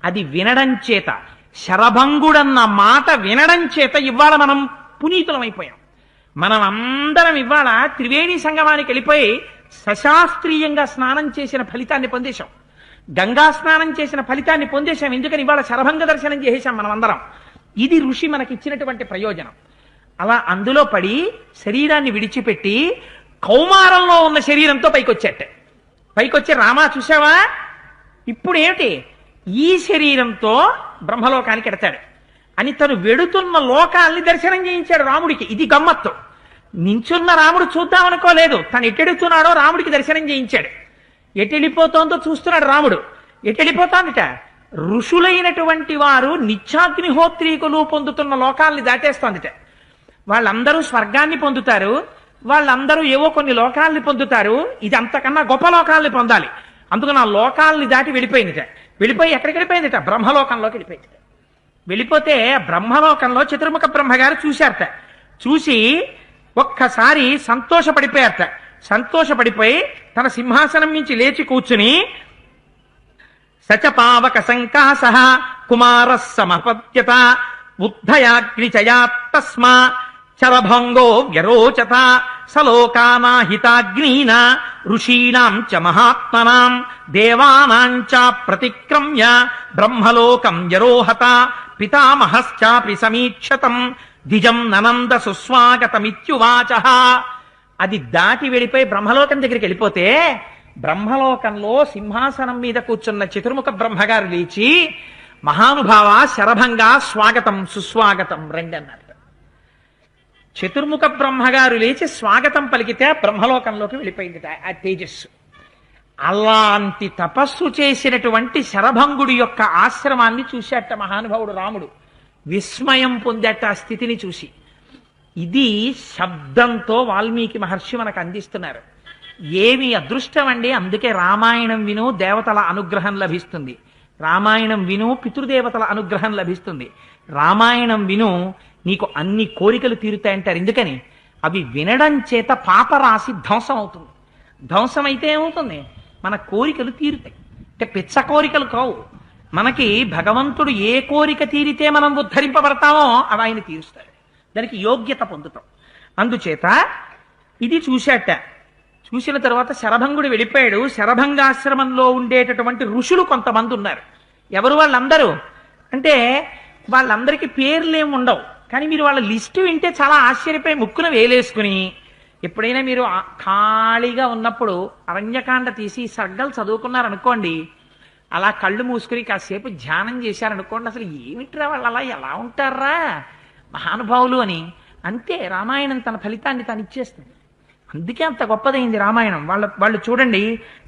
అది వినడం చేత, శరభంగుడన్న మాట వినడం చేత ఇవాళ మనం పునీతులమైపోయాం. మనం అందరం ఇవాళ త్రివేణి సంగమానికి వెళ్ళిపోయి సశాస్త్రీయంగా స్నానం చేసిన ఫలితాన్ని పొందేశాం. గంగా స్నానం చేసిన ఫలితాన్ని పొందేశాం. ఎందుకని? ఇవాళ శరభంగ దర్శనం చేసేశాం మనం అందరం. ఇది ఋషి మనకిచ్చినటువంటి ప్రయోజనం. అలా అందులో పడి శరీరాన్ని విడిచిపెట్టి కౌమారంలో ఉన్న శరీరంతో పైకొచ్చి రామా చూసావా, ఇప్పుడు ఏమిటి? ఈ శరీరంతో బ్రహ్మలోకానికి ఎడతాడు అని తను వెడుతున్న లోకాల్ని దర్శనం చేయించాడు రాముడికి. ఇది గమ్మత్తు. నించున్న రాముడు చూద్దామనుకోలేదు, తను ఎటెడుతున్నాడో రాముడికి దర్శనం చేయించాడు. ఎటెళ్ళిపోతోందో చూస్తున్నాడు రాముడు. ఎటెళ్ళిపోతోందిట? ఋషులైనటువంటి వారు నిత్యాగ్నిహోత్రీకులు పొందుతున్న లోకాల్ని దాటేస్తోందిట. వాళ్ళందరూ స్వర్గాన్ని పొందుతారు, వాళ్ళందరూ ఏవో కొన్ని లోకాల్ని పొందుతారు. ఇది అంతకన్నా గొప్ప లోకాల్ని పొందాలి. అందుకని ఆ లోకాల్ని దాటి వెళ్ళిపోయిందిట. వెళ్ళిపోయి ఎక్కడికి వెళ్ళిపోయిందిట? బ్రహ్మలోకంలోకి వెళ్ళిపోయింది. వెళ్ళిపోతే బ్రహ్మలోకంలో చతుర్ముఖ బ్రహ్మగారు చూశారట. చూసి ఒక్కసారి సంతోషపడిపోయారట. సంతోషపడిపోయి తన సింహాసనం నుంచి లేచి కూర్చుని సచపావక సంకాస కుమార సమపద్యత ఉద్ధయాగ్నిచయా తస్మా చరభంగో వ్యరోచత సలోకానాహితాగ్నీన ఋషీణాం చ మహాత్మనాం దేవానాం చ ప్రతిక్రమ్య బ్రహ్మలోకం వ్యరోహత పితామహశ్చాపి సమీక్షతం ద్విజం ననంద సుస్వాగతమిత్యువాచ. అది దాటి వెళ్ళిపోయి బ్రహ్మలోకం దగ్గరికి వెళ్ళిపోతే బ్రహ్మలోకంలో సింహాసనం మీద కూర్చున్న చతుర్ముఖ బ్రహ్మగారు లేచి, మహానుభావ శరభంగా స్వాగతం సుస్వాగతం రండి అన్నారు. చతుర్ముఖ బ్రహ్మగారు లేచి స్వాగతం పలికితే బ్రహ్మలోకంలోకి వెళ్ళిపోయింది ఆ తేజస్సు. అలాంటి తపస్సు చేసినటువంటి శరభంగుడి యొక్క ఆశ్రమాన్ని చూశాట మహానుభావుడు రాముడు. విస్మయం పొందాట ఆ స్థితిని చూసి. ఇది శబ్దంతో వాల్మీకి మహర్షి మనకు అందిస్తున్నారు. ఏమి అదృష్టం అండి! అందుకే రామాయణం విను, దేవతల అనుగ్రహం లభిస్తుంది. రామాయణం విను, పితృదేవతల అనుగ్రహం లభిస్తుంది. రామాయణం విను, నీకు అన్ని కోరికలు తీరుతాయంటారు. ఎందుకని? అవి వినడం చేత పాపరాశి ధ్వంసం అవుతుంది. ధ్వంసం అయితే ఏమవుతుంది? మన కోరికలు తీరుతాయి. అంటే పిచ్చ కోరికలు కావు. మనకి భగవంతుడు ఏ కోరిక తీరితే మనం ఉద్ధరింపబడతామో అవి ఆయన తీరుస్తాడు. దానికి యోగ్యత పొందుతాం. అందుచేత ఇది చూశాట. చూసిన తర్వాత శరభంగుడు వెళ్ళిపోయాడు. శరభంగాశ్రమంలో ఉండేటటువంటి ఋషులు కొంతమంది ఉన్నారు. ఎవరు వాళ్ళందరూ అంటే వాళ్ళందరికీ పేర్లేం ఉండవు. కానీ మీరు వాళ్ళ లిస్టు వింటే చాలా ఆశ్చర్యపోయి ముక్కున వేలేసుకుని, ఎప్పుడైనా మీరు ఖాళీగా ఉన్నప్పుడు అరణ్యకాండ తీసి సర్గలు చదువుకున్నారనుకోండి, అలా కళ్ళు మూసుకుని కాసేపు ధ్యానం చేశారనుకోండి, అసలు ఏమిట్రా వాళ్ళు అలా ఎలా ఉంటారా మహానుభావులు అని అంతే, రామాయణం తన ఫలితాన్ని తాను ఇచ్చేస్తుంది. అందుకే అంత గొప్పదైంది రామాయణం. వాళ్ళు చూడండి,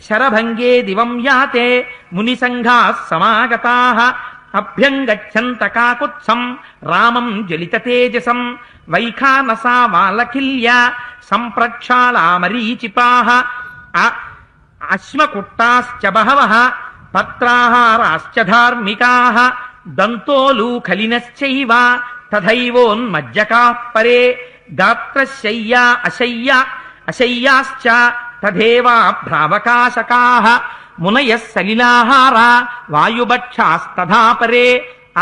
శరభంగే దివం యాతే ముని సంఘా సమాగతా అభ్యంగచ్చంత కాకుత్సం రామం జలిత తేజసం వైఖానసా వాలకిల్య సంప్రక్షాళామరీచిపాః అశ్మకుట్టాశ్చ బహవః పత్రాహారాశ్చ ధార్మికాః దంతోలూఖలినశ్చైవ తథైవోన్మజ్జకాః పరే గాత్రశయ్యా అశయ్యాశ్చ తథేవా భ్రావకాశకాః మునయః సలిలాహారా వాయుభక్షాస్తథా పరే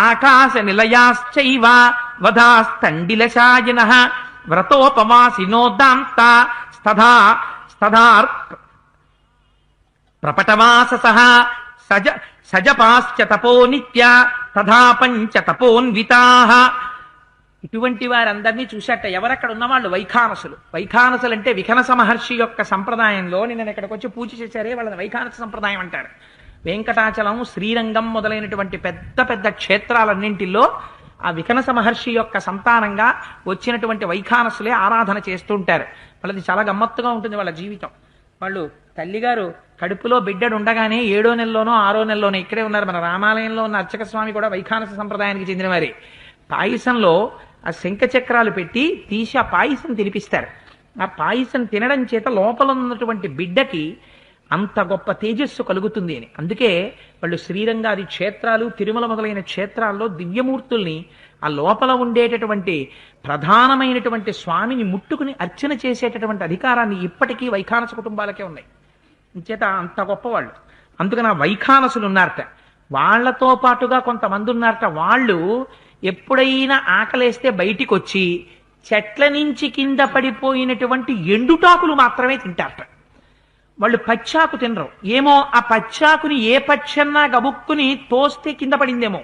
ఆకాశ నిలయాశ్చైవ వధాస్తండిలశాయనః వ్రతోపవాసినో దాంతా స్తథా ప్రపటవాససః సజపాశ్చ తపో నిత్య తథా పంచ తపోన్వితాః. ఇటువంటి వారందరినీ చూశాట. ఎవరక్కడ ఉన్నవాళ్ళు? వైఖానసులు. వైఖానసులు అంటే విఖనస మహర్షి యొక్క సంప్రదాయంలో నిన్న ఇక్కడికి వచ్చి పూజ చేశారే వాళ్ళని వైఖానస సంప్రదాయం అంటారు. వెంకటాచలం, శ్రీరంగం మొదలైనటువంటి పెద్ద పెద్ద క్షేత్రాలన్నింటిలో ఆ విఖనస మహర్షి యొక్క సంతానంగా వచ్చినటువంటి వైఖానసులే ఆరాధన చేస్తూ ఉంటారు. వాళ్ళది చాలా గమ్మత్తుగా ఉంటుంది వాళ్ళ జీవితం. వాళ్ళు తల్లిగారు కడుపులో బిడ్డడు ఉండగానే 7వ నెలలోనో 6వ నెలలోనో, ఇక్కడే ఉన్నారు మన రామాలయంలో ఉన్న అర్చక స్వామి కూడా వైఖానస సంప్రదాయానికి చెందిన వారి. పాయసంలో ఆ శంఖ చక్రాలు పెట్టి తీసి ఆ పాయసం తినిపిస్తారు. ఆ పాయసం తినడం చేత లోపల ఉన్నటువంటి బిడ్డకి అంత గొప్ప తేజస్సు కలుగుతుంది అని. అందుకే వాళ్ళు శ్రీరంగాది క్షేత్రాలు, తిరుమల మొదలైన క్షేత్రాల్లో దివ్యమూర్తుల్ని ఆ లోపల ఉండేటటువంటి ప్రధానమైనటువంటి స్వామిని ముట్టుకుని అర్చన చేసేటటువంటి అధికారాన్ని ఇప్పటికీ వైఖానస కుటుంబాలకే ఉన్నాయి. చేత అంత గొప్పవాళ్ళు. అందుకని ఆ వైఖానసులు ఉన్నారట. వాళ్లతో పాటుగా కొంతమంది ఉన్నారట. వాళ్ళు ఎప్పుడైనా ఆకలేస్తే బయటికి వచ్చి చెట్ల నుంచి కింద పడిపోయినటువంటి ఎండుటాకులు మాత్రమే తింటారట. వాళ్ళు పచ్చాకు తినరు. ఏమో ఆ పచ్చాకుని ఏ పచ్చన్నా గబుక్కుని తోస్తే కింద పడిందేమో,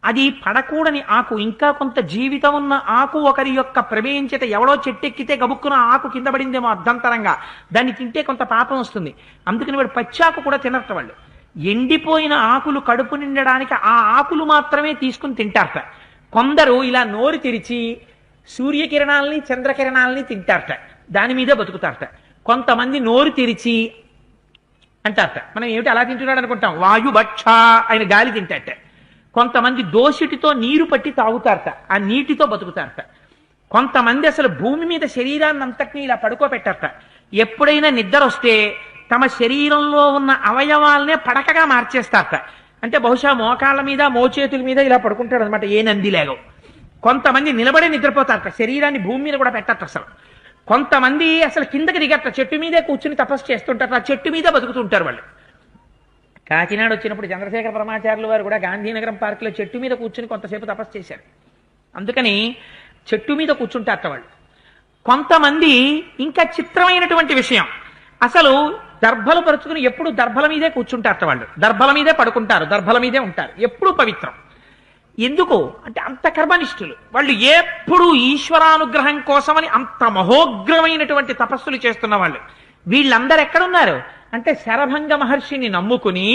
అది పడకూడని ఆకు, ఇంకా కొంత జీవితం ఉన్న ఆకు ఒకరి యొక్క ప్రమేయం చేత ఎవడో చెట్టెక్కితే గబుక్కున ఆకు కింద పడిందేమో అర్ధంతరంగా, దాన్ని తింటే కొంత పాపం వస్తుంది. అందుకని వాడు పచ్చాకు కూడా తినరట. వాళ్ళు ఎండిపోయిన ఆకులు కడుపు నిండడానికి ఆ ఆకులు మాత్రమే తీసుకుని తింటారట. కొందరు ఇలా నోరు తెరిచి సూర్యకిరణాలని చంద్రకిరణాలని తింటారట, దాని మీద బతుకుతారట. కొంతమంది నోరు తెరిచి అంటారట, మనం ఏమిటి అలా తింటున్నాడు అనుకుంటాం, వాయుభక్ష ఆయన గాలి తింటారట. కొంతమంది దోషిటితో నీరు పట్టి తాగుతారట, ఆ నీటితో బతుకుతారట. కొంతమంది అసలు భూమి మీద శరీరాన్ని అంతటినీ ఇలా పడుకోబెట్టారట. ఎప్పుడైనా నిద్ర వస్తే తమ శరీరంలో ఉన్న అవయవాలనే పడకగా మార్చేస్తారట. అంటే బహుశా మోకాళ్ళ మీద మోచేతుల మీద ఇలా పడుకుంటాడు అనమాట, ఏ నంది లేగవు. కొంతమంది నిలబడే నిద్రపోతారట, శరీరాన్ని భూమి మీద కూడా పెట్టారట అసలు. కొంతమంది అసలు కిందకి దిగట, చెట్టు మీదే కూర్చుని తపస్సు చేస్తుంటారు, ఆ చెట్టు మీద బతుకుతుంటారు వాళ్ళు. కాకినాడ వచ్చినప్పుడు చంద్రశేఖర పరమాచార్యులు వారు కూడా గాంధీనగరం పార్కులో చెట్టు మీద కూర్చుని కొంతసేపు తపస్సు చేశారు. అందుకని చెట్టు మీద కూర్చుంటారట వాళ్ళు. కొంతమంది ఇంకా చిత్రమైనటువంటి విషయం, అసలు దర్భలు పరుచుకుని ఎప్పుడు దర్భల మీదే కూర్చుంటారట వాళ్ళు, దర్భల మీదే పడుకుంటారు, దర్భల మీదే ఉంటారు, ఎప్పుడు పవిత్రం. ఎందుకు అంటే అంత కర్మనిష్ఠులు వాళ్ళు, ఎప్పుడు ఈశ్వరానుగ్రహం కోసమని అంత మహోగ్రమైనటువంటి తపస్సులు చేస్తున్న వాళ్ళు. వీళ్ళందరూ ఎక్కడున్నారు అంటే శరభంగ మహర్షిని నమ్ముకుని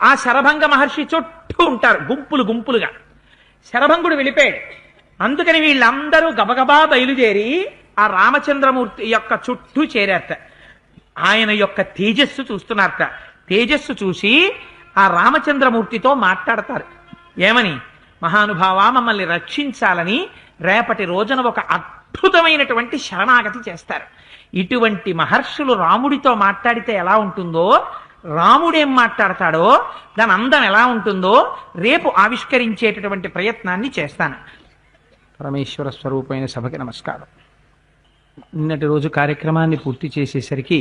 ఆ శరభంగ మహర్షి చుట్టూ ఉంటారు గుంపులు గుంపులుగా. శరభంగుడు వెళ్ళిపోయాడు. అందుకని వీళ్ళందరూ గబగబా బయలుదేరి ఆ రామచంద్రమూర్తి యొక్క చుట్టూ చేరారట. ఆయన యొక్క తేజస్సు చూస్తున్నారట. తేజస్సు చూసి ఆ రామచంద్రమూర్తితో మాట్లాడతారు. ఏమని? మహానుభావ, మమ్మల్ని రక్షించాలని రేపటి రోజున ఒక అద్భుతమైనటువంటి శరణాగతి చేస్తారు. ఇటువంటి మహర్షులు రాముడితో మాట్లాడితే ఎలా ఉంటుందో, రాముడేం మాట్లాడతాడో దాని అందం ఎలా ఉంటుందో రేపు ఆవిష్కరించేటటువంటి ప్రయత్నాన్ని చేస్తాను. పరమేశ్వర స్వరూపమైన సభకి నమస్కారం. నిన్నటి రోజు కార్యక్రమాన్ని పూర్తి చేసేసరికి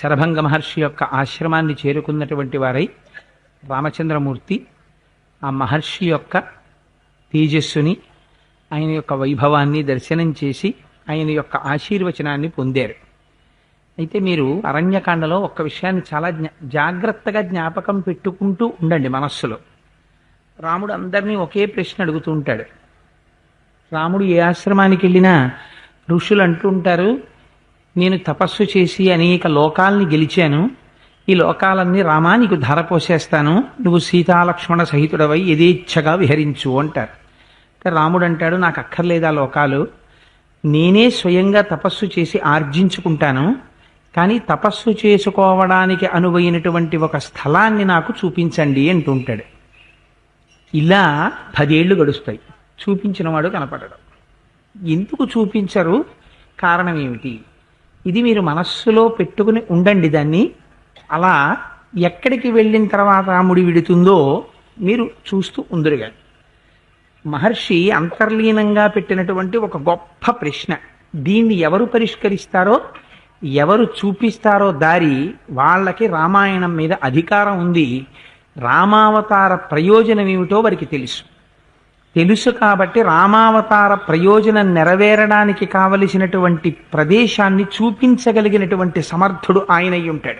శరభంగ మహర్షి యొక్క ఆశ్రమాన్ని చేరుకున్నటువంటి వారై రామచంద్రమూర్తి ఆ మహర్షి యొక్క తేజస్సుని, ఆయన యొక్క వైభవాన్ని దర్శనం చేసి ఆయన యొక్క ఆశీర్వచనాన్ని పొందారు. అయితే మీరు అరణ్యకాండలో ఒక్క విషయాన్ని చాలా జాగ్రత్తగా జ్ఞాపకం పెట్టుకుంటూ ఉండండి మనస్సులో. రాముడు అందరినీ ఒకే ప్రశ్న అడుగుతూ ఉంటాడు. రాముడు ఏ ఆశ్రమానికి వెళ్ళినా ఋషులు అంటూ ఉంటారు, నేను తపస్సు చేసి అనేక లోకాల్ని గెలిచాను, ఈ లోకాలన్నీ రామా నీకు ధర పోసేస్తాను, నువ్వు సీతాలక్ష్మణ సహితుడవై యథేచ్ఛగా విహరించు అంటారు. రాముడు అంటాడు, నాకు అక్కర్లేదా లోకాలు, నేనే స్వయంగా తపస్సు చేసి ఆర్జించుకుంటాను, కానీ తపస్సు చేసుకోవడానికి అనువైనటువంటి ఒక స్థలాన్ని నాకు చూపించండి అంటుంటాడు. ఇలా 10 ఏళ్ళు గడుస్తాయి, చూపించిన వాడు కనపడడు. ఎందుకు చూపించరు, కారణం ఏమిటి? ఇది మీరు మనస్సులో పెట్టుకుని ఉండండి. దాన్ని అలా ఎక్కడికి వెళ్ళిన తర్వాత రాముడి విడుతుందో మీరు చూస్తూ ఉందరుగా. మహర్షి అంతర్లీనంగా పెట్టినటువంటి ఒక గొప్ప ప్రశ్న. దీన్ని ఎవరు పరిష్కరిస్తారో, ఎవరు చూపిస్తారో దారి, వాళ్ళకి రామాయణం మీద అధికారం ఉంది. రామావతార ప్రయోజనం ఏమిటో వారికి తెలుసు కాబట్టి రామావతార ప్రయోజనం నెరవేరడానికి కావలసినటువంటి ప్రదేశాన్ని చూపించగలిగినటువంటి సమర్థుడు ఆయన అయి ఉంటాడు.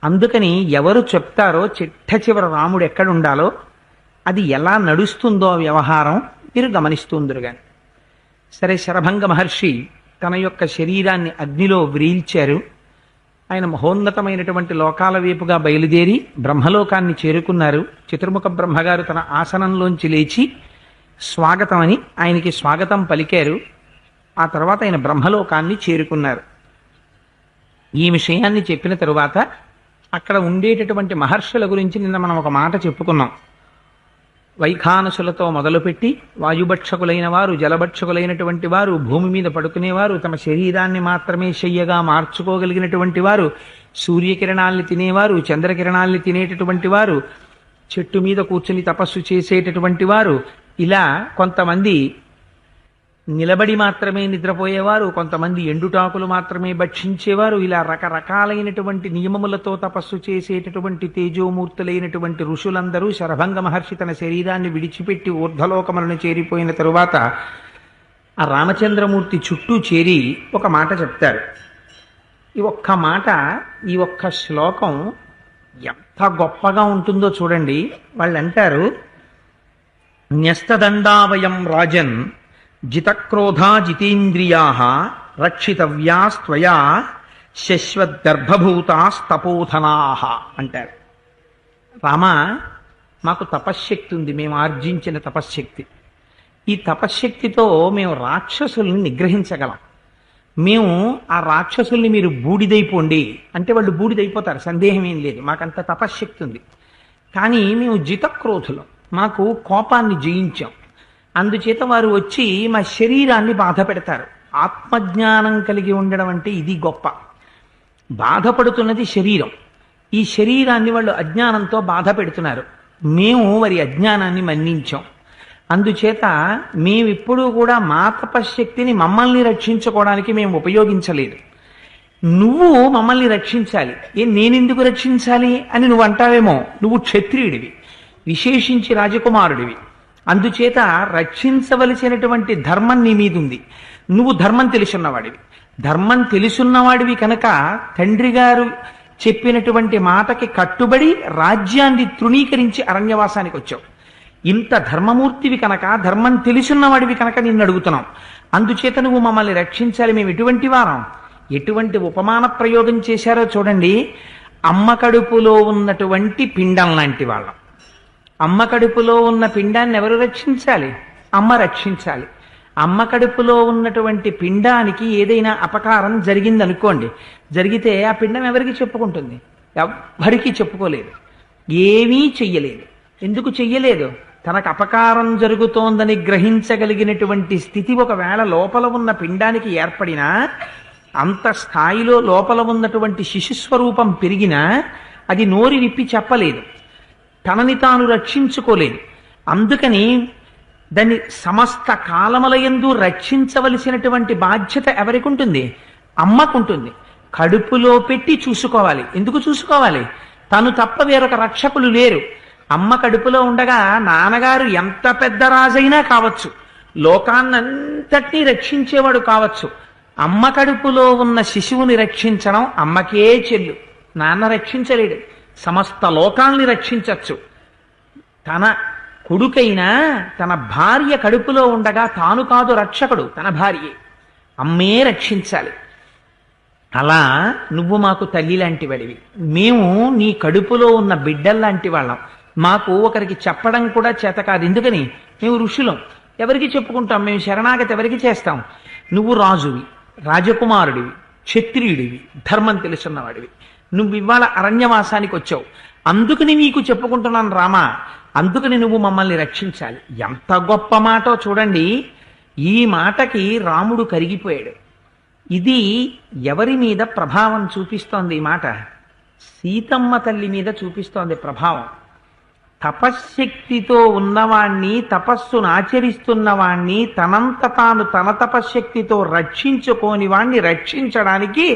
అందుకని ఎవరు చెప్తారో చిట్ట చివర రాముడు ఎక్కడుండాలో, అది ఎలా నడుస్తుందో వ్యవహారం మీరు గమనిస్తుందరు. కానీ సరే, శరభంగ మహర్షి తన యొక్క శరీరాన్ని అగ్నిలో వ్రీల్చారు. ఆయన మహోన్నతమైనటువంటి లోకాల వైపుగా బయలుదేరి బ్రహ్మలోకాన్ని చేరుకున్నారు. చతుర్ముఖ బ్రహ్మగారు తన ఆసనంలోంచి లేచి స్వాగతం అని ఆయనకి స్వాగతం పలికారు. ఆ తర్వాత ఆయన బ్రహ్మలోకాన్ని చేరుకున్నారు. ఈ విషయాన్ని చెప్పిన తరువాత అక్కడ ఉండేటటువంటి మహర్షుల గురించి నిన్న మనం ఒక మాట చెప్పుకున్నాం. వైఖానసులతో మొదలుపెట్టి వాయుభక్షకులైన వారు, జలభక్షకులైనటువంటి వారు, భూమి మీద పడుకునేవారు, తమ శరీరాన్ని మాత్రమే శయ్యగా మార్చుకోగలిగినటువంటి వారు, సూర్యకిరణాల్ని తినేవారు, చంద్రకిరణాల్ని తినేటటువంటి వారు, చెట్టు మీద కూర్చుని తపస్సు చేసేటటువంటి వారు, ఇలా కొంతమంది నిలబడి మాత్రమే నిద్రపోయేవారు, కొంతమంది ఎండుటాకులు మాత్రమే భక్షించేవారు, ఇలా రకరకాలైనటువంటి నియమములతో తపస్సు చేసేటటువంటి తేజోమూర్తులైనటువంటి ఋషులందరూ శరభంగ మహర్షి తన శరీరాన్ని విడిచిపెట్టి ఊర్ధ్వలోకములను చేరిపోయిన తరువాత ఆ రామచంద్రమూర్తి చుట్టూ చేరి ఒక మాట చెప్తారు. ఈ ఒక్క మాట, ఈ ఒక్క శ్లోకం ఎంత గొప్పగా ఉంటుందో చూడండి. వాళ్ళు అంటారు, న్యస్తదండావయం రాజన్ జితక్రోధా జితేంద్రియా రక్షితవ్యాస్త్వయా శశ్వద్గర్భభూతాస్తపోధనా అంటారు. రామ, మాకు తపశ్శక్తి ఉంది, మేము ఆర్జించిన తపశ్శక్తి. ఈ తపశ్శక్తితో మేము రాక్షసుల్ని నిగ్రహించగలం. మేము ఆ రాక్షసుల్ని మీరు బూడిదైపోండి అంటే వాళ్ళు బూడిదైపోతారు, సందేహం ఏం లేదు. మాకంత తపశ్శక్తి ఉంది. కానీ మేము జితక్రోధులం, మాకు కోపాన్ని జయించాం. అందుచేత వారు వచ్చి మా శరీరాన్ని బాధ పెడతారు. ఆత్మజ్ఞానం కలిగి ఉండడం అంటే ఇది గొప్ప. బాధపడుతున్నది శరీరం. ఈ శరీరాన్ని వాళ్ళు అజ్ఞానంతో బాధ పెడుతున్నారు. మేము వారి అజ్ఞానాన్ని మన్నించాం. అందుచేత మేమిప్పుడు కూడా మా తపశ్శక్తిని మమ్మల్ని రక్షించుకోవడానికి మేము ఉపయోగించలేదు. నువ్వు మమ్మల్ని రక్షించాలి. నేనెందుకు రక్షించాలి అని నువ్వు అంటావేమో. నువ్వు క్షత్రియుడివి, విశేషించి రాజకుమారుడివి. అందుచేత రక్షించవలసినటువంటి ధర్మం నీ మీదుంది. నువ్వు ధర్మం తెలుసున్నవాడివి. ధర్మం తెలుసున్నవాడివి కనుక తండ్రి గారు చెప్పినటువంటి మాటకి కట్టుబడి రాజ్యాన్ని తృణీకరించి అరణ్యవాసానికి వచ్చావు. ఇంత ధర్మమూర్తివి కనుక, ధర్మం తెలుసున్నవాడివి కనుక నిన్ను అడుగుతున్నాం. అందుచేత నువ్వు మమ్మల్ని రక్షించాలి. మేము ఎటువంటి వారం, ఎటువంటి ఉపమాన ప్రయోగం చేశారో చూడండి. అమ్మ కడుపులో ఉన్నటువంటి పిండం లాంటి వాళ్ళం. అమ్మ కడుపులో ఉన్న పిండాన్ని ఎవరు రక్షించాలి? అమ్మ రక్షించాలి. అమ్మ కడుపులో ఉన్నటువంటి పిండానికి ఏదైనా అపకారం జరిగిందనుకోండి, జరిగితే ఆ పిండం ఎవరికి చెప్పుకుంటుంది? ఎవ్వరికీ చెప్పుకోలేదు, ఏమీ చెయ్యలేదు. ఎందుకు చెయ్యలేదు? తనకు అపకారం జరుగుతోందని గ్రహించగలిగినటువంటి స్థితి ఒకవేళ లోపల ఉన్న పిండానికి ఏర్పడినా, అంత స్థాయిలో లోపల ఉన్నటువంటి శిశుస్వరూపం పెరిగినా అది నోరి విప్పి చెప్పలేదు, తనని తాను రక్షించుకోలేదు. అందుకని దాన్ని సమస్త కాలములయందు రక్షించవలసినటువంటి బాధ్యత ఎవరికి ఉంటుంది? అమ్మకుంటుంది. కడుపులో పెట్టి చూసుకోవాలి. ఎందుకు చూసుకోవాలి? తను తప్ప వేరొక రక్షకులు లేరు. అమ్మ కడుపులో ఉండగా నాన్నగారు ఎంత పెద్ద రాజైనా కావచ్చు, లోకాన్నంతటినీ రక్షించేవాడు కావచ్చు, అమ్మ కడుపులో ఉన్న శిశువుని రక్షించడం అమ్మకే చెల్లు. నాన్న రక్షించలేడు. సమస్త లోకాల్ని రక్షించచ్చు. తన కొడుకైనా తన భార్య కడుపులో ఉండగా తాను కాదు రక్షకుడు, తన భార్యే. అమ్మే రక్షించాలి. అలా నువ్వు మాకు తల్లి లాంటి వాడివి. మేము నీ కడుపులో ఉన్న బిడ్డల్లాంటి వాళ్ళం. మాకు ఒకరికి చెప్పడం కూడా చేత కాదు. ఎందుకని? మేము ఋషులం. ఎవరికి చెప్పుకుంటాం? మేము శరణాగతి ఎవరికి చేస్తాం? నువ్వు రాజువి, రాజకుమారుడివి, క్షత్రియుడివి, ధర్మం తెలుసున్నవాడివి. నువ్వు ఇవాళ అరణ్యవాసానికి వచ్చావు, అందుకని నీకు చెప్పుకుంటున్నాను రామా, అందుకని నువ్వు మమ్మల్ని రక్షించాలి. ఎంత గొప్ప మాటో చూడండి. ఈ మాటకి రాముడు కరిగిపోయాడు. ఇది ఎవరి మీద ప్రభావం చూపిస్తోంది? ఈ మాట సీతమ్మ తల్లి మీద చూపిస్తోంది ప్రభావం. తపశ్శక్తితో ఉన్నవాణ్ణి, తపస్సును ఆచరిస్తున్నవాణ్ణి, తనంత తాను తన తపశ్శక్తితో రక్షించుకోని వాణ్ణి రక్షించడానికి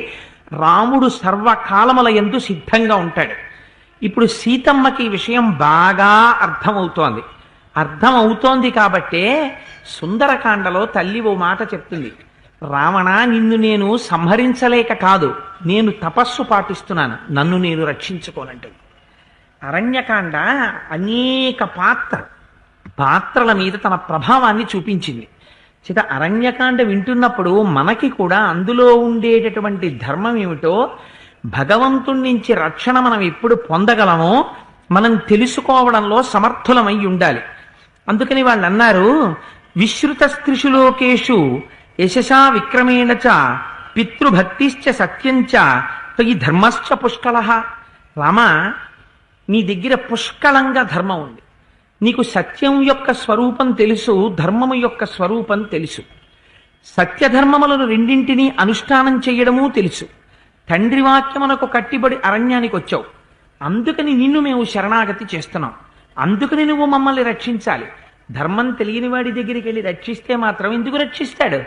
రాముడు సర్వకాలముల యందు సిద్ధంగా ఉంటాడు. ఇప్పుడు సీతమ్మకి ఈ విషయం బాగా అర్థమవుతోంది కాబట్టే సుందరకాండలో తల్లి ఓ మాట చెప్తుంది. రావణ, నిన్ను నేను సంహరించలేక కాదు, నేను తపస్సు పాటిస్తున్నాను, నన్ను నేను రక్షించుకోనంటుంది. అరణ్యకాండ అనేక పాత్రల మీద తన ప్రభావాన్ని చూపించింది. చేత అరణ్యకాండ వింటున్నప్పుడు మనకి కూడా అందులో ఉండేటటువంటి ధర్మం ఏమిటో, భగవంతుడి నుంచి రక్షణ మనం ఎప్పుడు పొందగలమో మనం తెలుసుకోవడంలో సమర్థులమై ఉండాలి. అందుకని వాళ్ళు అన్నారు, విశ్రుత స్త్రిషులోకేషు యశసా విక్రమేణ చ పితృభక్తిశ్చ సత్యంచ త్వయి ధర్మశ్చ పుష్కళః. రామా, నీ దగ్గర పుష్కళంగా ధర్మం ఉంది. నీకు సత్యం యొక్క స్వరూపం తెలుసు, ధర్మము యొక్క స్వరూపం తెలుసు. సత్యధర్మములను రెండింటినీ అనుష్ఠానం చేయడము తెలుసు. తండ్రి వాక్యమునకు కట్టిబడి అరణ్యానికి వచ్చావు, అందుకని నిన్ను మేము శరణాగతి చేస్తున్నాం, అందుకని నువ్వు మమ్మల్ని రక్షించాలి. ధర్మం తెలియని వాడి దగ్గరికి వెళ్ళి రక్షిస్తే మాత్రం ఎందుకు రక్షిస్తాడు?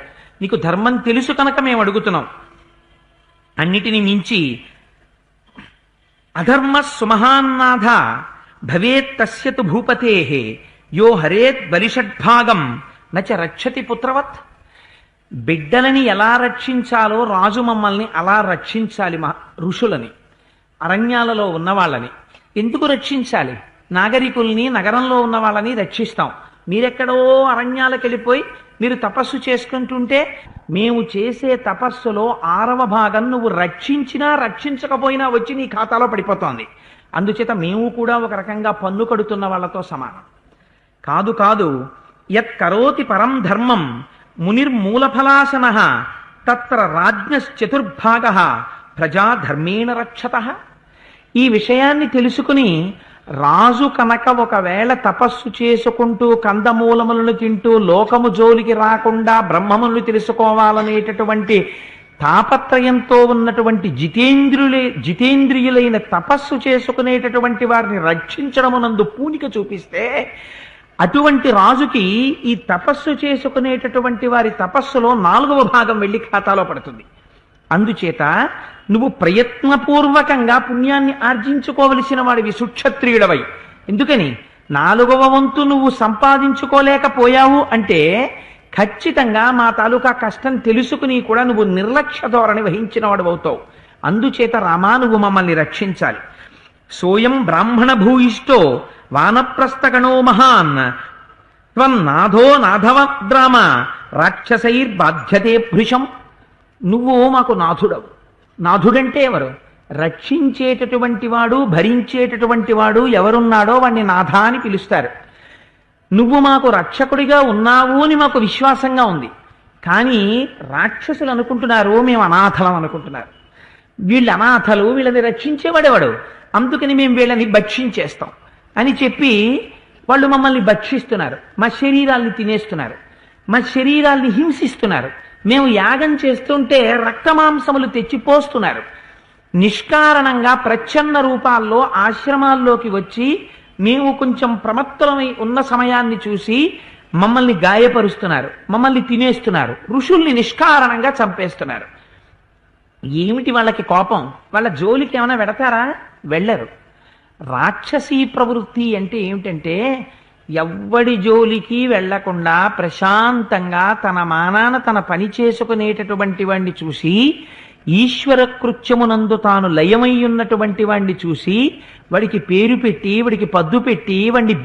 నీకు ధర్మం తెలుసు కనుక మేము అడుగుతున్నాం. అన్నిటిని మించి అధర్మ సుమహాన్నాథ భవేత్ తస్యతు భూపతేః యో హరేత్ బలిషడ్భాగం నచ రక్షతి పుత్రవత్. బిడ్డలని ఎలా రక్షించాలో రాజు మమ్మల్ని అలా రక్షించాలి. ఋషులని, అరణ్యాలలో ఉన్నవాళ్ళని ఎందుకు రక్షించాలి? నాగరికుల్ని, నగరంలో ఉన్న వాళ్ళని రక్షిస్తాం. మీరెక్కడో అరణ్యాలకు వెళ్ళిపోయి మీరు తపస్సు చేసుకుంటుంటే మేము చేసే తపస్సులో 6వ భాగం నువ్వు రక్షించినా రక్షించకపోయినా వచ్చి నీ ఖాతాలో పడిపోతోంది. అందుచేత మేము కూడా ఒక రకంగా పన్ను కడుతున్న వాళ్ళతో సమానం. కాదు, యత్ కరోతి పరం ధర్మం మునిర్మూలఫలాశనః తత్ర రాజ్ఞశ్చతుర్భాగః ప్రజా ధర్మేణ రక్షతః. ఈ విషయాన్ని తెలుసుకుని రాజు కనుక ఒకవేళ తపస్సు చేసుకుంటూ కందమూలములను తింటూ లోకము జోలికి రాకుండా బ్రహ్మములను తెలుసుకోవాలనేటటువంటి తాపత్రయంతో ఉన్నటువంటి జితేంద్రియులైన తపస్సు చేసుకునేటటువంటి వారిని రక్షించడమునందు పూనిక చూపిస్తే, అటువంటి రాజుకి ఈ తపస్సు చేసుకునేటటువంటి వారి తపస్సులో 4వ భాగం వెళ్ళి ఖాతాలో పడుతుంది. అందుచేత నువ్వు ప్రయత్నపూర్వకంగా పుణ్యాన్ని ఆర్జించుకోవలసిన వాడివి, సుక్షత్రియుడవై. ఎందుకని 4వ వంతు నువ్వు సంపాదించుకోలేకపోయావు అంటే ఖచ్చితంగా మా తాలూకా కష్టం తెలుసుకుని కూడా నువ్వు నిర్లక్ష్య ధోరణి వహించిన వాడు అవుతావు. అందుచేత రామా, నువ్వు మమ్మల్ని రక్షించాలి. సోయం బ్రాహ్మణ భూయిష్టో వానప్రస్థగణో మహాన్ త్వన్నాథో నాథవద్రామ రాక్షసైర్బాధ్యతే భృశం. నువ్వు మాకు నాథుడవు. నాథుడంటే ఎవరు? రక్షించేటటువంటి వాడు, భరించేటటువంటి వాడు ఎవరున్నాడో వాడిని నాథ అని పిలుస్తారు. నువ్వు మాకు రక్షకుడిగా ఉన్నావు అని మాకు విశ్వాసంగా ఉంది. కానీ రాక్షసులు అనుకుంటున్నారు మేము అనాథలం అనుకుంటున్నారు. వీళ్ళు అనాథలు, వీళ్ళని రక్షించేవాడేవాడు, అందుకని మేము వీళ్ళని భక్షించేస్తాం అని చెప్పి వాళ్ళు మమ్మల్ని భక్షిస్తున్నారు, మా శరీరాల్ని తినేస్తున్నారు, మా శరీరాల్ని హింసిస్తున్నారు. మేము యాగం చేస్తుంటే రక్తమాంసములు తెచ్చిపోస్తున్నారు. నిష్కారణంగా ప్రచ్ఛన్న రూపాల్లో ఆశ్రమాల్లోకి వచ్చి మేము కొంచెం ప్రమత్తమై ఉన్న సమయాన్ని చూసి మమ్మల్ని గాయపరుస్తున్నారు, మమ్మల్ని తినేస్తున్నారు, ఋషుల్ని నిష్కారణంగా చంపేస్తున్నారు. ఏమిటి వాళ్ళకి కోపం? వాళ్ళ జోలికి ఏమైనా వెడతారా? వెళ్ళరు. రాక్షసీ ప్రవృత్తి అంటే ఏమిటంటే, ఎవ్వడి జోలికి వెళ్లకుండా ప్రశాంతంగా తన మానాన తన పని చేసుకునేటటువంటి వాణ్ణి చూసి, ఈశ్వర కృత్యమునందు తాను లయమై ఉన్నటువంటి వాణ్ణి చూసి వాడికి పేరు పెట్టి, వాడికి పద్దు పెట్టి, వాడిని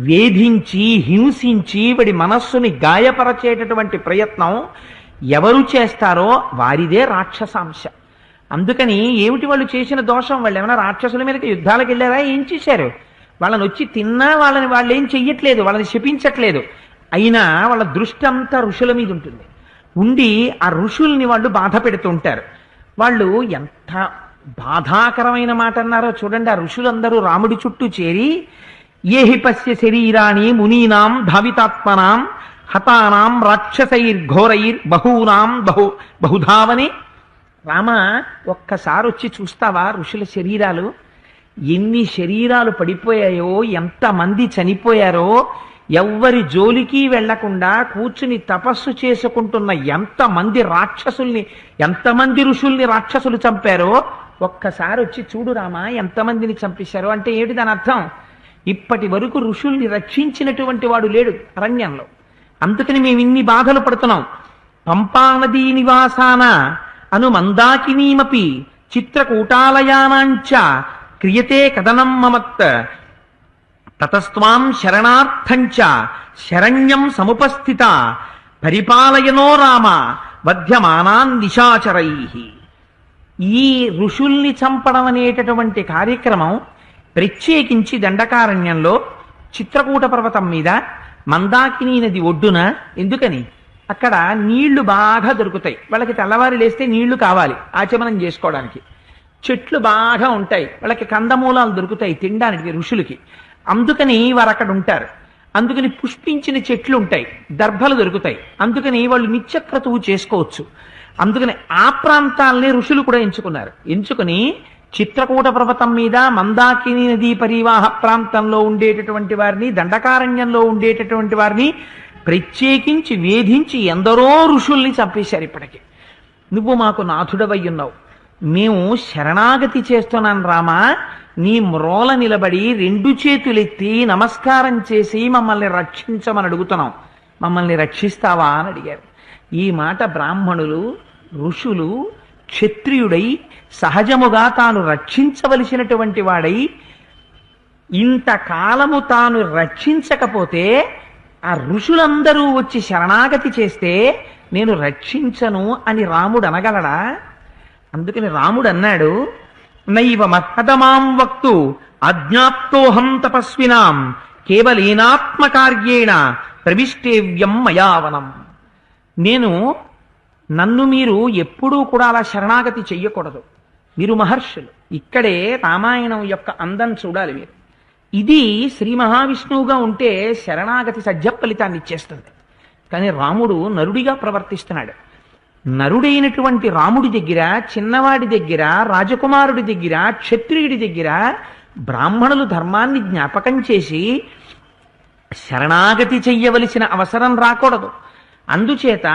వేధించి హింసించి వాడి మనస్సుని గాయపరచేటటువంటి ప్రయత్నం ఎవరు చేస్తారో వారిదే రాక్షసాంశ. అందుకని ఏమిటి వాళ్ళు చేసిన దోషం? వాళ్ళు ఏమైనా రాక్షసుల మీదకి యుద్ధాలకు వెళ్ళారా? ఏం చేశారు? వాళ్ళని వచ్చి తిన్నా వాళ్ళు ఏం చెయ్యట్లేదు, వాళ్ళని శపించట్లేదు. అయినా వాళ్ళ దృష్టి అంతా ఋషుల మీద ఉంటుంది. ఉండి ఆ ఋషుల్ని వాళ్ళు బాధ పెడుతుంటారు. వాళ్ళు ఎంత బాధాకరమైన మాట అన్నారో చూడండి. ఆ ఋషులందరూ రాముడి చుట్టూ చేరి ఏహి పశ్య శరీరాణి మునీనాం ధావితాత్మనాం హతానాం రాక్షసైర్ఘోరైర్ బహూనాం బహుధావని. రామ, ఒక్కసారి వచ్చి చూస్తావా ఋషుల శరీరాలు? ఎన్ని శరీరాలు పడిపోయాయో, ఎంతమంది చనిపోయారో, ఎవ్వరి జోలికి వెళ్లకుండా కూర్చుని తపస్సు చేసుకుంటున్న ఎంతమంది రాక్షసుల్ని, ఎంతమంది ఋషుల్ని రాక్షసులు చంపారో ఒక్కసారి వచ్చి చూడు రామా, ఎంతమందిని చంపేశారో. అంటే ఏమిటి దాని అర్థం? ఇప్పటి వరకు ఋషుల్ని రక్షించినటువంటి వాడు లేడు అరణ్యంలో. అందుకని మేము ఇన్ని బాధలు పడుతున్నాం. పంపానదీ నివాసాన అను మందాకినీమపి చిత్రకూటాలయానాంచ క్రియతే కథనం మమత్ తతస్త్వాం శరణార్థంచ శరణ్యం సముపస్థిత పరిపాలయనో రామ వధ్యమానాన్ నిశాచరై. ఈ ఋషుల్ని చంపడం అనేటటువంటి కార్యక్రమం ప్రత్యేకించి దండకారణ్యంలో చిత్రకూట పర్వతం మీద మందాకిని నది ఒడ్డున. ఎందుకని? అక్కడ నీళ్లు బాగా దొరుకుతాయి. వాళ్ళకి తెల్లవారి లేస్తే నీళ్లు కావాలి ఆచమనం చేసుకోవడానికి. చెట్లు బాగా ఉంటాయి, వాళ్ళకి కందమూలాలు దొరుకుతాయి తినడానికి ఋషులకి. అందుకని వారు అక్కడ ఉంటారు. అందుకని పుష్పించిన చెట్లు ఉంటాయి, దర్భలు దొరుకుతాయి. అందుకని వాళ్ళు నిత్యక్రతువు చేసుకోవచ్చు. అందుకని ఆ ప్రాంతాలని ఋషులు కూడా ఎంచుకుని చిత్రకూట పర్వతం మీద మందాకిని నదీ పరివాహ ప్రాంతంలో ఉండేటటువంటి వారిని, దండకారణ్యంలో ఉండేటటువంటి వారిని ప్రత్యేకించి వేధించి ఎందరో ఋషుల్ని చంపేశారు. ఇప్పటికీ నువ్వు మాకు నాథుడవై ఉన్నావు, మేము శరణాగతి చేస్తున్నాను రామా, నీ మ్రోల నిలబడి 2 చేతులెత్తి నమస్కారం చేసి మమ్మల్ని రక్షించమని అడుగుతున్నాం, మమ్మల్ని రక్షిస్తావా అని అడిగారు. ఈ మాట బ్రాహ్మణులు, ఋషులు క్షత్రియుడై సహజముగా తాను రక్షించవలసినటువంటి వాడై ఇంతకాలము తాను రక్షించకపోతే ఆ ఋషులందరూ వచ్చి శరణాగతి చేస్తే నేను రక్షించను అని రాముడు అనగలడా? అందుకని రాముడు అన్నాడు, నైవ మహదమాం వక్తు అజ్ఞాప్తోహం తపస్వినాం కేవలేనాత్మకార్యేణ ప్రవిష్టేవ్యం మయావనం. నన్ను మీరు ఎప్పుడూ కూడా అలా శరణాగతి చెయ్యకూడదు. మీరు మహర్షులు. ఇక్కడే రామాయణం యొక్క అందం చూడాలి మీరు. ఇది శ్రీ మహావిష్ణువుగా ఉంటే శరణాగతి సజ్జ ఫలితాన్ని ఇచ్చేస్తుంది. కానీ రాముడు నరుడిగా ప్రవర్తిస్తున్నాడు. నరుడైనటువంటి రాముడి దగ్గర, చిన్నవాడి దగ్గర, రాజకుమారుడి దగ్గర, క్షత్రియుడి దగ్గర బ్రాహ్మణులు ధర్మాన్ని జ్ఞాపకం చేసి శరణాగతి చెయ్యవలసిన అవసరం రాకూడదు. అందుచేత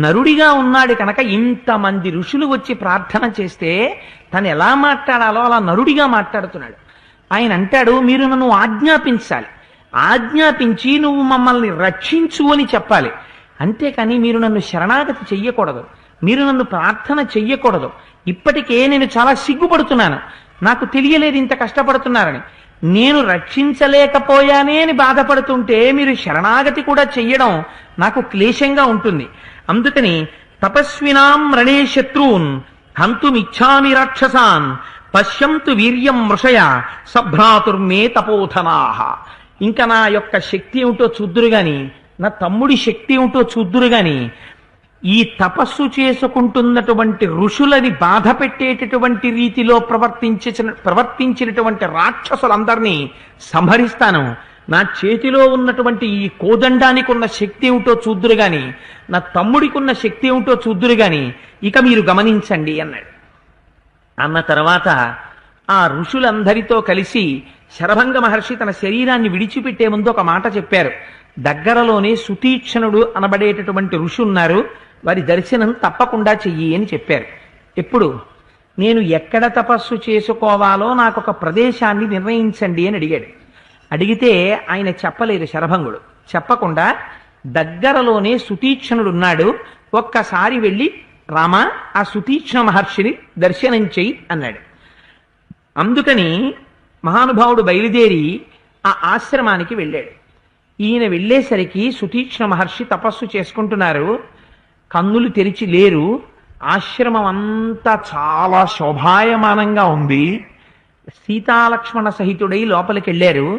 నరుడిగా ఉన్నాడు కనుక ఇంతమంది ఋషులు వచ్చి ప్రార్థన చేస్తే తను ఎలా మాట్లాడాలో అలా నరుడిగా మాట్లాడుతున్నాడు. ఆయన అంటాడు, మీరు నన్ను ఆజ్ఞాపించాలి, ఆజ్ఞాపించి నువ్వు మమ్మల్ని రక్షించు అని చెప్పాలి. అంతేకాని మీరు నన్ను శరణాగతి చెయ్యకూడదు, మీరు నన్ను ప్రార్థన చెయ్యకూడదు. ఇప్పటికే నేను చాలా సిగ్గుపడుతున్నాను, నాకు తెలియలేదు ఇంత కష్టపడుతున్నారని. నేను రక్షించలేకపోయానే అని బాధపడుతుంటే మీరు శరణాగతి కూడా చెయ్యడం నాకు క్లేశంగా ఉంటుంది. అందుకని తపస్వినాం రణే శత్రూన్ హంతుమిచ్చామి రాక్షసాన్ పశ్యంతు వీర్యం మృషయ సభ్రాతుర్మే తపోధనాహ. ఇంకా నా యొక్క శక్తి ఏమిటో చూద్దురు గాని, నా తమ్ముడి శక్తి ఏమిటో చూద్దురు గాని, ఈ తపస్సు చేసుకుంటున్నటువంటి ఋషులని బాధ పెట్టేటటువంటి రీతిలో ప్రవర్తించినటువంటి రాక్షసులందరినీ సంహరిస్తాను. నా చేతిలో ఉన్నటువంటి ఈ కోదండానికి ఉన్న శక్తి ఏమిటో చూద్దురు గాని, నా తమ్ముడికి ఉన్న శక్తి ఏమిటో చూద్దురు గాని, ఇక మీరు గమనించండి అన్నాడు. అన్న తర్వాత ఆ ఋషులందరితో కలిసి శరభంగ మహర్షి తన శరీరాన్ని విడిచిపెట్టే ముందు ఒక మాట చెప్పారు. దగ్గరలోనే సుతీక్షణుడు అనబడేటటువంటి ఋషి ఉన్నారు, వారి దర్శనం తప్పకుండా చెయ్యి అని చెప్పారు. ఎప్పుడు? నేను ఎక్కడ తపస్సు చేసుకోవాలో నాకు ఒక ప్రదేశాన్ని నిర్ణయించండి అని అడిగాడు. అడిగితే ఆయన చెప్పలేదు శరభంగుడు. చెప్పకుండా దగ్గరలోనే సుతీక్షణుడు ఉన్నాడు, ఒక్కసారి వెళ్ళి రామ ఆ సుతీక్ష్ణ మహర్షిని దర్శనం చెయ్యి అన్నాడు. అందుకని మహానుభావుడు బయలుదేరి ఆ ఆశ్రమానికి వెళ్ళాడు. ఈయన వెళ్ళేసరికి సుతీక్ష్ణ మహర్షి తపస్సు చేసుకుంటున్నారు, కన్నులు తెరిచి లేరు. ఆశ్రమం అంతా చాలా శోభాయమానంగా ఉంది. సీతాలక్ష్మణ సహితుడై లోపలికి వెళ్ళారు.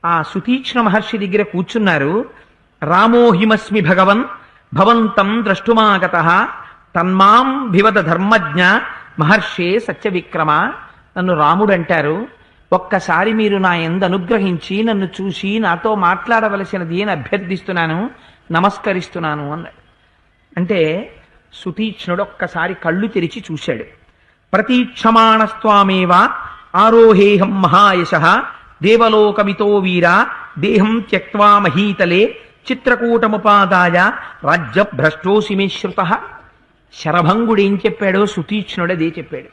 ఆ సుతీక్ష్ణ మహర్షి దగ్గర కూర్చున్నారు. రామోహిమస్మి భగవన్ భవంతం ద్రష్టుమాగతః తన్మాం భివద ధర్మజ్ఞ మహర్షే సత్యవిక్రమ. నన్ను రాముడు అంటారు. ఒక్కసారి మీరు నా యందు అనుగ్రహించి నన్ను చూసి నాతో మాట్లాడవలసినది అని అభ్యర్థిస్తున్నాను, నమస్కరిస్తున్నాను అన్నాడు. అంటే సుతీక్ష్ణుడు ఒక్కసారి కళ్ళు తెరిచి చూశాడు. ప్రతీక్షమాణస్వామేవ ఆరోహేహం మహాయశః దేవలోకమితో వీర దేహం త్యక్వా మహీతలే చిత్రకూటముపాదాయ రాజ్యభ్రష్టోసి మే శ్రుతః. శరభంగుడు ఏం చెప్పాడో సుతీక్ష్ణుడు అదే చెప్పాడు.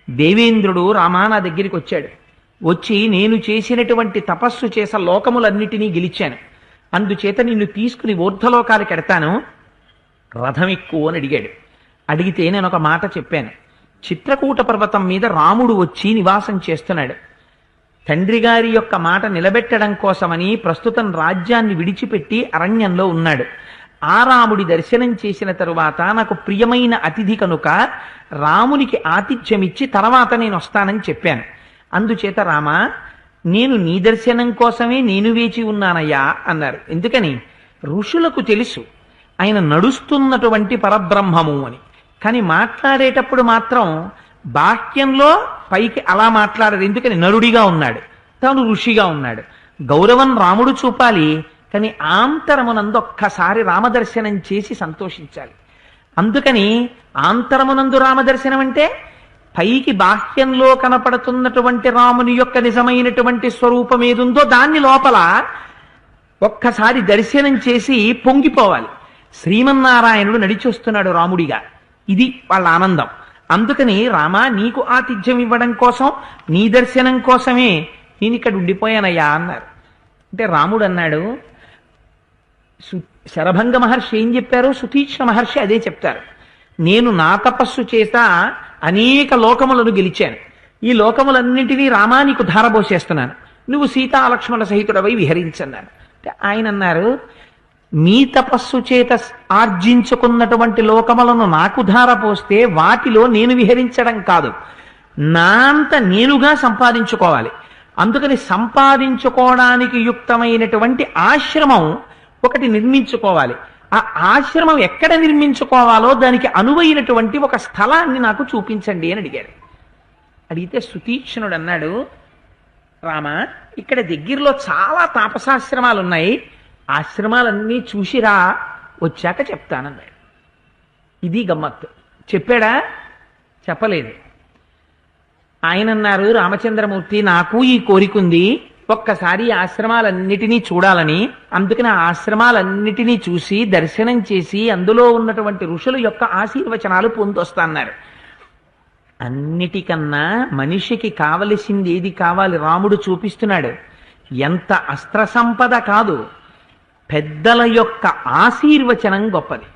దేవేంద్రుడు రామా నా దగ్గరికి వచ్చాడు. వచ్చి నేను చేసినటువంటి తపస్సు చేస లోకములన్నిటినీ గెలిచాను, అందుచేత నిన్ను తీసుకుని ఊర్ధ్వలోకాలకు ఎడతాను, రథం ఎక్కువ అని అడిగాడు. అడిగితే నేను ఒక మాట చెప్పాను. చిత్రకూట పర్వతం మీద రాముడు వచ్చి నివాసం చేస్తున్నాడు. తండ్రి గారి యొక్క మాట నిలబెట్టడం కోసమని ప్రస్తుతం రాజ్యాన్ని విడిచిపెట్టి అరణ్యంలో ఉన్నాడు. ఆ రాముడి దర్శనం చేసిన తరువాత నాకు ప్రియమైన అతిథి కనుక రామునికి ఆతిథ్యమిచ్చి తర్వాత నేను వస్తానని చెప్పాను. అందుచేత రామా నేను నీ దర్శనం కోసమే నేను వేచి ఉన్నానయ్యా అన్నారు. ఎందుకని? ఋషులకు తెలుసు ఆయన నడుస్తున్నటువంటి పరబ్రహ్మము అని. కానీ మాట్లాడేటప్పుడు మాత్రం బాహ్యంలో పైకి అలా మాట్లాడరు. ఎందుకని? నరుడిగా ఉన్నాడు, తాను ఋషిగా ఉన్నాడు. గౌరవం రాముడు చూపాలి, కానీ ఆంతరమునందు ఒక్కసారి రామదర్శనం చేసి సంతోషించాలి. అందుకని ఆంతరమునందు రామదర్శనం అంటే పైకి బాహ్యంలో కనపడుతున్నటువంటి రాముని యొక్క నిజమైనటువంటి స్వరూపం ఏదుందో దాన్ని లోపల ఒక్కసారి దర్శనం చేసి పొంగిపోవాలి. శ్రీమన్నారాయణుడు నడిచొస్తున్నాడు రాముడిగా, ఇది వాళ్ళ ఆనందం. అందుకని రామా నీకు ఆతిథ్యం ఇవ్వడం కోసం, నీ దర్శనం కోసమే నేను ఇక్కడ ఉండిపోయానయ్యా అన్నారు. అంటే రాముడు అన్నాడు, శరభంగ మహర్షి ఏం చెప్పారో సుతీక్ష్ణ మహర్షి అదే చెప్తారు. నేను నా తపస్సు చేత అనేక లోకములను గెలిచాను, ఈ లోకములన్నింటినీ రామా నీకు ధారబోసేస్తున్నాను, నువ్వు సీతాలక్ష్మణ సహితుడవై విహరించన్నాను. అంటే ఆయన అన్నారు, మీ తపస్సు చేత ఆర్జించుకున్నటువంటి లోకములను నాకు ధారపోస్తే వాటిలో నేను విహరించడం కాదు, నా అంత నేనుగా సంపాదించుకోవాలి. అందుకని సంపాదించుకోవడానికి యుక్తమైనటువంటి ఆశ్రమం ఒకటి నిర్మించుకోవాలి. ఆ ఆశ్రమం ఎక్కడ నిర్మించుకోవాలో దానికి అనువైనటువంటి ఒక స్థలాన్ని నాకు చూపించండి అని అడిగారు. అడిగితే సుతీక్ష్ణుడు అన్నాడు, రామ ఇక్కడ దగ్గరలో చాలా తాపసాశ్రమాలు ఉన్నాయి, ఆశ్రమాలన్నీ చూసిరా, వచ్చాక చెప్తానన్నాడు. ఇది గమ్మత్తు. చెప్పాడా? చెప్పలేదు. ఆయన అన్నారు, రామచంద్రమూర్తి నాకు ఈ కోరికుంది, ఒక్కసారి ఆశ్రమాలన్నిటినీ చూడాలని, అందుకని ఆ ఆశ్రమాలన్నిటినీ చూసి దర్శనం చేసి అందులో ఉన్నటువంటి ఋషుల యొక్క ఆశీర్వచనాలు పొందొస్తాన్నారు. అన్నిటికన్నా మనిషికి కావలసింది ఏది కావాలి రాముడు చూపిస్తున్నాడు. ఎంత అస్త్ర సంపద కాదు, పెద్దల యొక్క ఆశీర్వచనం గొప్పది.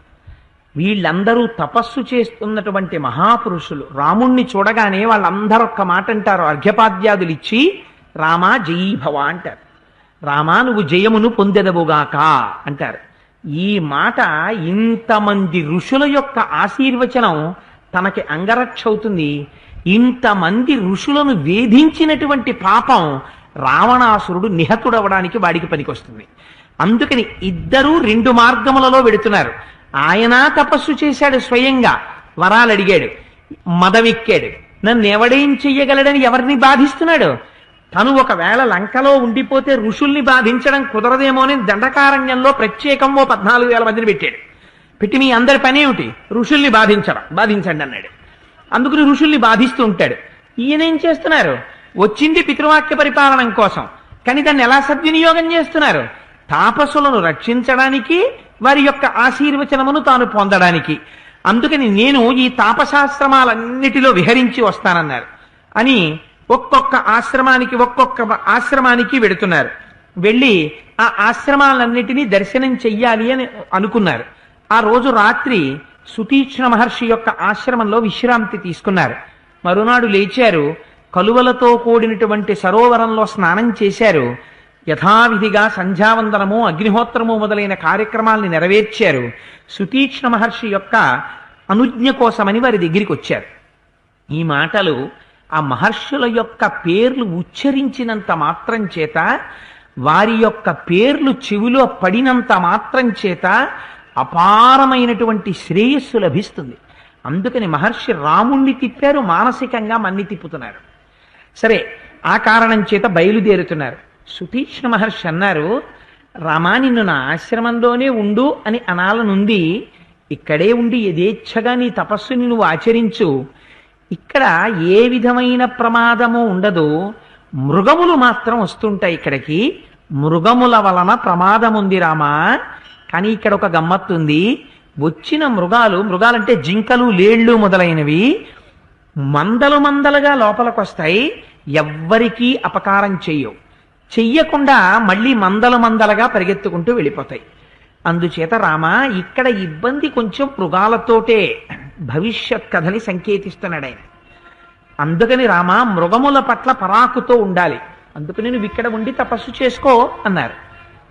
వీళ్ళందరూ తపస్సు చేస్తున్నటువంటి మహాపురుషులు రాముణ్ణి చూడగానే వాళ్ళందరూ ఒక్క మాట అంటారు, అర్ఘ్యపాద్యాదులు ఇచ్చి రామా జయీ భవ అంటారు. రామా నువ్వు జయమును పొందెదవుగాక అంటారు. ఈ మాట ఇంతమంది ఋషుల యొక్క ఆశీర్వచనం తనకి అంగరక్ష అవుతుంది. ఇంతమంది ఋషులను వేధించినటువంటి పాపం రావణాసురుడు నిహతుడవడానికి వాడికి పనికొస్తుంది. అందుకని ఇద్దరూ రెండు మార్గములలో వెడుతున్నారు. ఆయన తపస్సు చేశాడు, స్వయంగా వరాలు అడిగాడు, మదమెక్కాడు, నన్ను ఎవడేం చెయ్యగలడని ఎవరిని బాధిస్తున్నాడు. తను ఒకవేళ లంకలో ఉండిపోతే ఋషుల్ని బాధించడం కుదరదేమో అని దండకారణ్యంలో ప్రత్యేకం 14,000 మందిని పెట్టాడు. పెట్టి మీ అందరి పని ఏమిటి? ఋషుల్ని బాధించండి అన్నాడు. అందుకని ఋషుల్ని బాధిస్తూ ఉంటాడు. ఈయనేం చేస్తున్నారు? వచ్చింది పితృవాక్య పరిపాలనం కోసం, కానీ దాన్ని ఎలా సద్వినియోగం చేస్తున్నారు? తాపసులను రక్షించడానికి, వారి యొక్క ఆశీర్వచనమును తాను పొందడానికి. అందుకని నేను ఈ తాపసాశ్రమాలన్నిటిలో విహరించి వస్తానన్నారు అని ఒక్కొక్క ఆశ్రమానికి వెడుతున్నారు. వెళ్ళి ఆ ఆశ్రమాలన్నిటినీ దర్శనం చెయ్యాలి అని అనుకున్నారు. ఆ రోజు రాత్రి సుతీక్ష్ణ మహర్షి యొక్క ఆశ్రమంలో విశ్రాంతి తీసుకున్నారు. మరునాడు లేచారు, కలువలతో కూడినటువంటి సరోవరంలో స్నానం చేశారు. యథావిధిగా సంధ్యావందనము, అగ్నిహోత్రము మొదలైన కార్యక్రమాల్ని నెరవేర్చారు. సుతీక్ష్ణ మహర్షి యొక్క అనుజ్ఞ కోసమని వారి దగ్గరికి వచ్చారు. ఈ మాటలు ఆ మహర్షుల యొక్క పేర్లు ఉచ్చరించినంత మాత్రం చేత వారి యొక్క పేర్లు చెవిలో పడినంత మాత్రం చేత అపారమైనటువంటి శ్రేయస్సు లభిస్తుంది. అందుకని మహర్షి రాముణ్ణి తిప్పారు, మానసికంగా మన్ని తిప్పుతున్నారు. సరే, ఆ కారణం చేత బయలుదేరుతున్నారు. సుతీక్ష్ణ మహర్షి అన్నారు, రామా నిన్ను నా ఆశ్రమంలోనే ఉండు అని అనాలనుంది. ఇక్కడే ఉండి యథేచ్ఛగా నీ తపస్సుని నువ్వు ఆచరించు. ఇక్కడ ఏ విధమైన ప్రమాదము ఉండదు. మృగములు మాత్రం వస్తుంటాయి ఇక్కడికి. మృగముల వలన ప్రమాదం ఉంది రామా. కానీ ఇక్కడ ఒక గమ్మత్తు ఉంది. వచ్చిన మృగాలంటే జింకలు, లేళ్లు మొదలైనవి మందలు మందలుగా లోపలికి వస్తాయి. ఎవ్వరికీ అపకారం చెయ్యకుండా మళ్ళీ మందలు మందలుగా పరిగెత్తుకుంటూ వెళ్ళిపోతాయి. అందుచేత రామా ఇక్కడ ఇబ్బంది కొంచెం మృగాలతోటే, భవిష్యత్ కథని సంకేతిస్తున్నాడు ఆయన. అందుకని రామా మృగముల పట్ల పరాకుతో ఉండాలి. అందుకని నువ్వు ఇక్కడ ఉండి తపస్సు చేసుకో అన్నారు.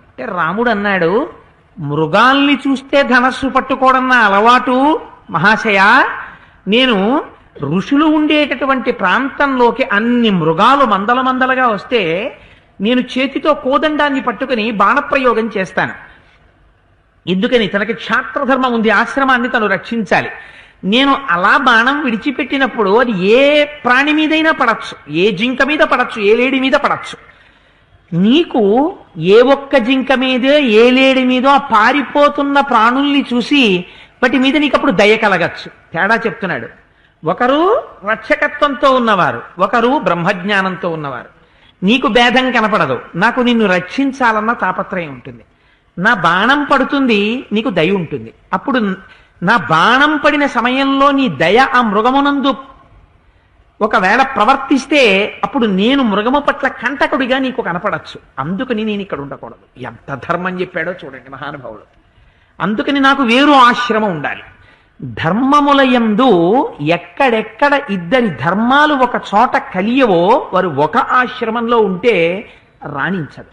అంటే రాముడు అన్నాడు, మృగాల్ని చూస్తే ధనస్సు పట్టుకోవడం నా అలవాటు మహాశయ. నేను ఋషులు ఉండేటటువంటి ప్రాంతంలోకి అన్ని మృగాలు మందల మందలుగా వస్తే నేను చేతితో కోదండాన్ని పట్టుకుని బాణప్రయోగం చేస్తాను. ఎందుకని తనకి క్షాత్రధర్మం ఉంది, ఆశ్రమాన్ని తను రక్షించాలి. నేను అలా బాణం విడిచిపెట్టినప్పుడు అది ఏ ప్రాణి మీదైనా పడచ్చు, ఏ జింక మీద పడచ్చు, ఏ లేడి మీద పడచ్చు. నీకు ఏ ఒక్క జింక మీదో ఏ లేడి మీదో ఆ పారిపోతున్న ప్రాణుల్ని చూసి వాటి మీద నీకు అప్పుడు దయ కలగచ్చు. తేడా చెప్తున్నాడు. ఒకరు రక్షకత్వంతో ఉన్నవారు, ఒకరు బ్రహ్మజ్ఞానంతో ఉన్నవారు. నీకు భేదం కనపడదు, నాకు నిన్ను రక్షించాలన్న తాపత్రయం ఉంటుంది. నా బాణం పడుతుంది, నీకు దయ ఉంటుంది. అప్పుడు నా బాణం పడిన సమయంలో నీ దయ ఆ మృగమునందు ఒకవేళ ప్రవర్తిస్తే అప్పుడు నేను మృగము పట్ల కంటకుడిగా నీకు కనపడచ్చు. అందుకని నేను ఇక్కడ ఉండకూడదు. ఎంత ధర్మం చెప్పాడో చూడండి మహానుభావుడు. అందుకని నాకు వేరు ఆశ్రమం ఉండాలి. ధర్మములయందు ఎక్కడెక్కడ ఇద్దరి ధర్మాలు ఒక చోట కలియవో వారు ఒక ఆశ్రమంలో ఉంటే రాణించదు.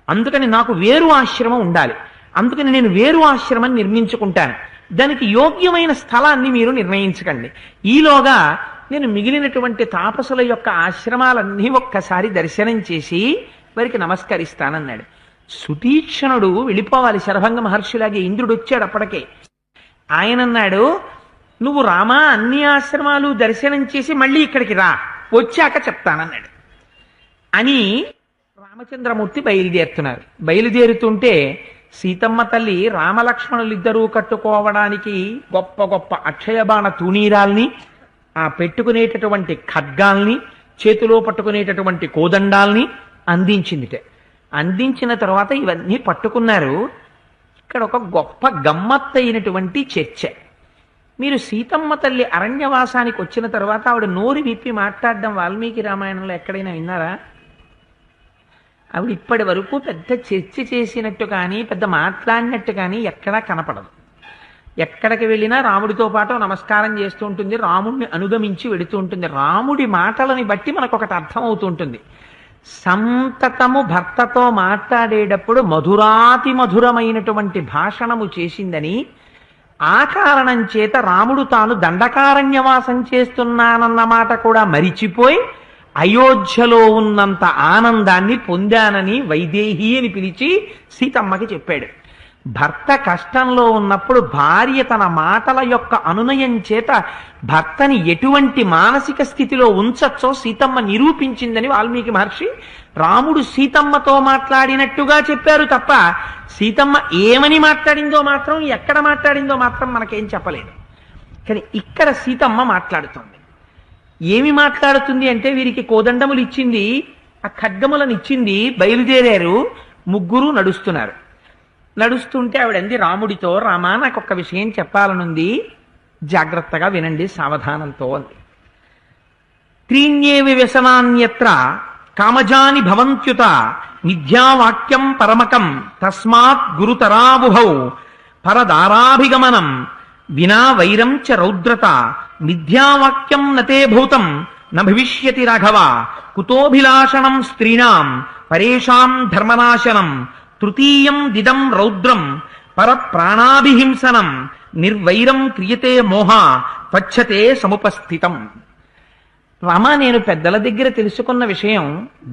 అందుకని నాకు వేరు ఆశ్రమం ఉండాలి. అందుకని నేను వేరు ఆశ్రమం నిర్మించుకుంటాను. దానికి యోగ్యమైన స్థలాన్ని మీరు నిర్ణయించకండి. ఈలోగా నేను మిగిలినటువంటి తాపసుల యొక్క ఆశ్రమాలన్నీ ఒక్కసారి దర్శనం చేసి వారికి నమస్కరిస్తానన్నాడు. సుతీక్షణుడు వెళ్ళిపోవాలి శరభంగ మహర్షిలాగే. ఇంద్రుడు వచ్చాడు అప్పటికే. ఆయన అన్నాడు, నువ్వు రామా అన్ని ఆశ్రమాలు దర్శనం చేసి మళ్ళీ ఇక్కడికి రా, వచ్చాక చెప్తానన్నాడు. అని రామచంద్రమూర్తి బయలుదేరుతున్నారు. బయలుదేరుతుంటే సీతమ్మ తల్లి రామలక్ష్మణులిద్దరూ కట్టుకోవడానికి గొప్ప గొప్ప అక్షయబాణ తూణీరాల్ని, ఆ పెట్టుకునేటటువంటి ఖడ్గాల్ని, చేతిలో పట్టుకునేటటువంటి కోదండాల్ని అందించిందిట. అందించిన తర్వాత ఇవన్నీ పట్టుకున్నారు. ఇక్కడ ఒక గొప్ప గమ్మత్తైనటువంటి చర్చ. మీరు సీతమ్మ తల్లి అరణ్యవాసానికి వచ్చిన తర్వాత ఆవిడ నోరు విప్పి మాట్లాడడం వాల్మీకి రామాయణంలో ఎక్కడైనా విన్నారా? ఆవిడ ఇప్పటి వరకు పెద్ద చర్చ చేసినట్టు కానీ పెద్ద మాట్లాడినట్టు కానీ ఎక్కడా కనపడదు. ఎక్కడికి వెళ్ళినా రాముడితో పాటు నమస్కారం చేస్తూ ఉంటుంది, రాముడిని అనుగమించి వెడుతూ ఉంటుంది. రాముడి మాటలని బట్టి మనకు ఒకటి అర్థం అవుతూ ఉంటుంది. సంతతము భర్తతో మాట్లాడేటప్పుడు మధురాతి మధురమైనటువంటి భాషణము చేసిందని, ఆ కారణం చేత రాముడు తాను దండకారణ్యవాసం చేస్తున్నానన్న మాట కూడా మరిచిపోయి అయోధ్యలో ఉన్నంత ఆనందాన్ని పొందానని వైదేహి అని పిలిచి సీతమ్మకి చెప్పాడు. భర్త కష్టంలో ఉన్నప్పుడు భార్య తన మాటల యొక్క అనునయం చేత భర్తని ఎటువంటి మానసిక స్థితిలో ఉంచచ్చో సీతమ్మ నిరూపించిందని వాల్మీకి మహర్షి రాముడు సీతమ్మతో మాట్లాడినట్టుగా చెప్పారు తప్ప సీతమ్మ ఏమని మాట్లాడిందో మాత్రం, ఎక్కడ మాట్లాడిందో మాత్రం మనకేం చెప్పలేదు. కానీ ఇక్కడ సీతమ్మ మాట్లాడుతోంది. ఏమి మాట్లాడుతుంది అంటే, వీరికి కోదండములు ఇచ్చింది, ఆ ఖడ్గములను ఇచ్చింది, బయలుదేరారు. ముగ్గురు నడుస్తున్నారు. నడుస్తుంటే ఆవిడంది రాముడితో, రామా నాకు ఒక్క విషయం చెప్పాలనుంది, జాగ్రత్తగా వినండి సావధానంతో అంది. త్రీణ్యేవి వ్యసనాన్యత్ర కామజాని భవంత్యుత మిథ్యావాక్యం పరమకం తస్మాత్ గురుతరాబుభౌ పరదారాభిగమనం వినా వైరం చ రౌద్రత మిథ్యావాక్యం నతే భూతం న భవిష్యతి రాఘవ కుతోభిలాషణం స్త్రీణాం పరేషాం ధర్మనాశనం తృతీయం దిదం రౌద్రం పరప్రాణాభిహింసనం నిర్వైరం క్రియతే మోహ పచ్చతే సముపస్థితం. రామ, నేను పెద్దల దగ్గర తెలుసుకున్న విషయం,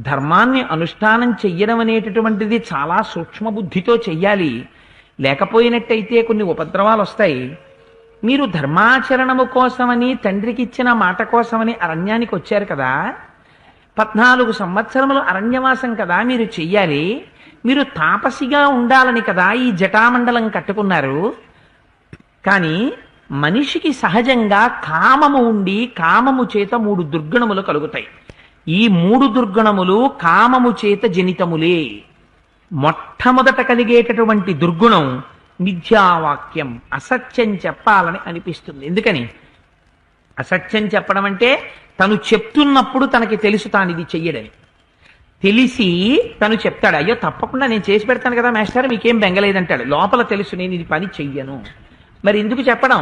ధర్మాన్ని అనుష్ఠానం చెయ్యడం అనేటటువంటిది చాలా సూక్ష్మ బుద్ధితో చెయ్యాలి, లేకపోయినట్టయితే కొన్ని ఉపద్రవాలు వస్తాయి. మీరు ధర్మాచరణము కోసమని, తండ్రికి ఇచ్చిన మాట కోసమని అరణ్యానికి వచ్చారు కదా, 14 సంవత్సరములు అరణ్యవాసం కదా మీరు చెయ్యాలి. మీరు తాపసిగా ఉండాలని కదా ఈ జటామండలం కట్టుకున్నారు. కానీ మనిషికి సహజంగా కామము ఉండి, కామము చేత 3 దుర్గుణములు కలుగుతాయి. ఈ 3 దుర్గుణములు కామము చేత జనితములే. మొట్టమొదట కలిగేటటువంటి దుర్గుణం మిథ్యావాక్యం, అసత్యం చెప్పాలని అనిపిస్తుంది. ఎందుకని? అసత్యం చెప్పడం అంటే తను చెప్తున్నప్పుడు తనకి తెలుసు తాను ఇది చెయ్యడని తెలిసి తను చెప్తాడు, అయ్యో తప్పకుండా నేను చేసి పెడతాను కదా మాస్టర్, మీకేం బెంగలేదంటాడు. లోపల తెలుసు నేను ఇది పని చెయ్యను. మరి ఎందుకు చెప్పడం?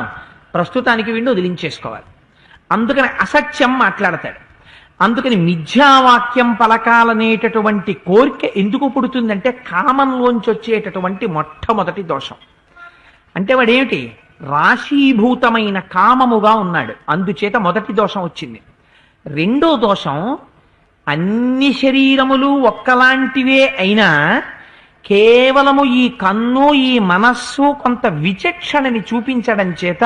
ప్రస్తుతానికి వీడిని వదిలించేసుకోవాలి. అందుకని అసత్యం మాట్లాడతాడు. అందుకని మిథ్యావాక్యం పలకాలనేటటువంటి కోరిక ఎందుకు పుడుతుందంటే కామంలోంచి వచ్చేటటువంటి మొట్టమొదటి దోషం. అంటే వాడేమిటి? రాశీభూతమైన కామముగా ఉన్నాడు, అందుచేత మొదటి దోషం వచ్చింది. రెండో దోషం, అన్ని శరీరములు ఒక్కలాంటివే అయినా కేవలము ఈ కన్ను, ఈ మనస్సు కొంత విచక్షణని చూపించడం చేత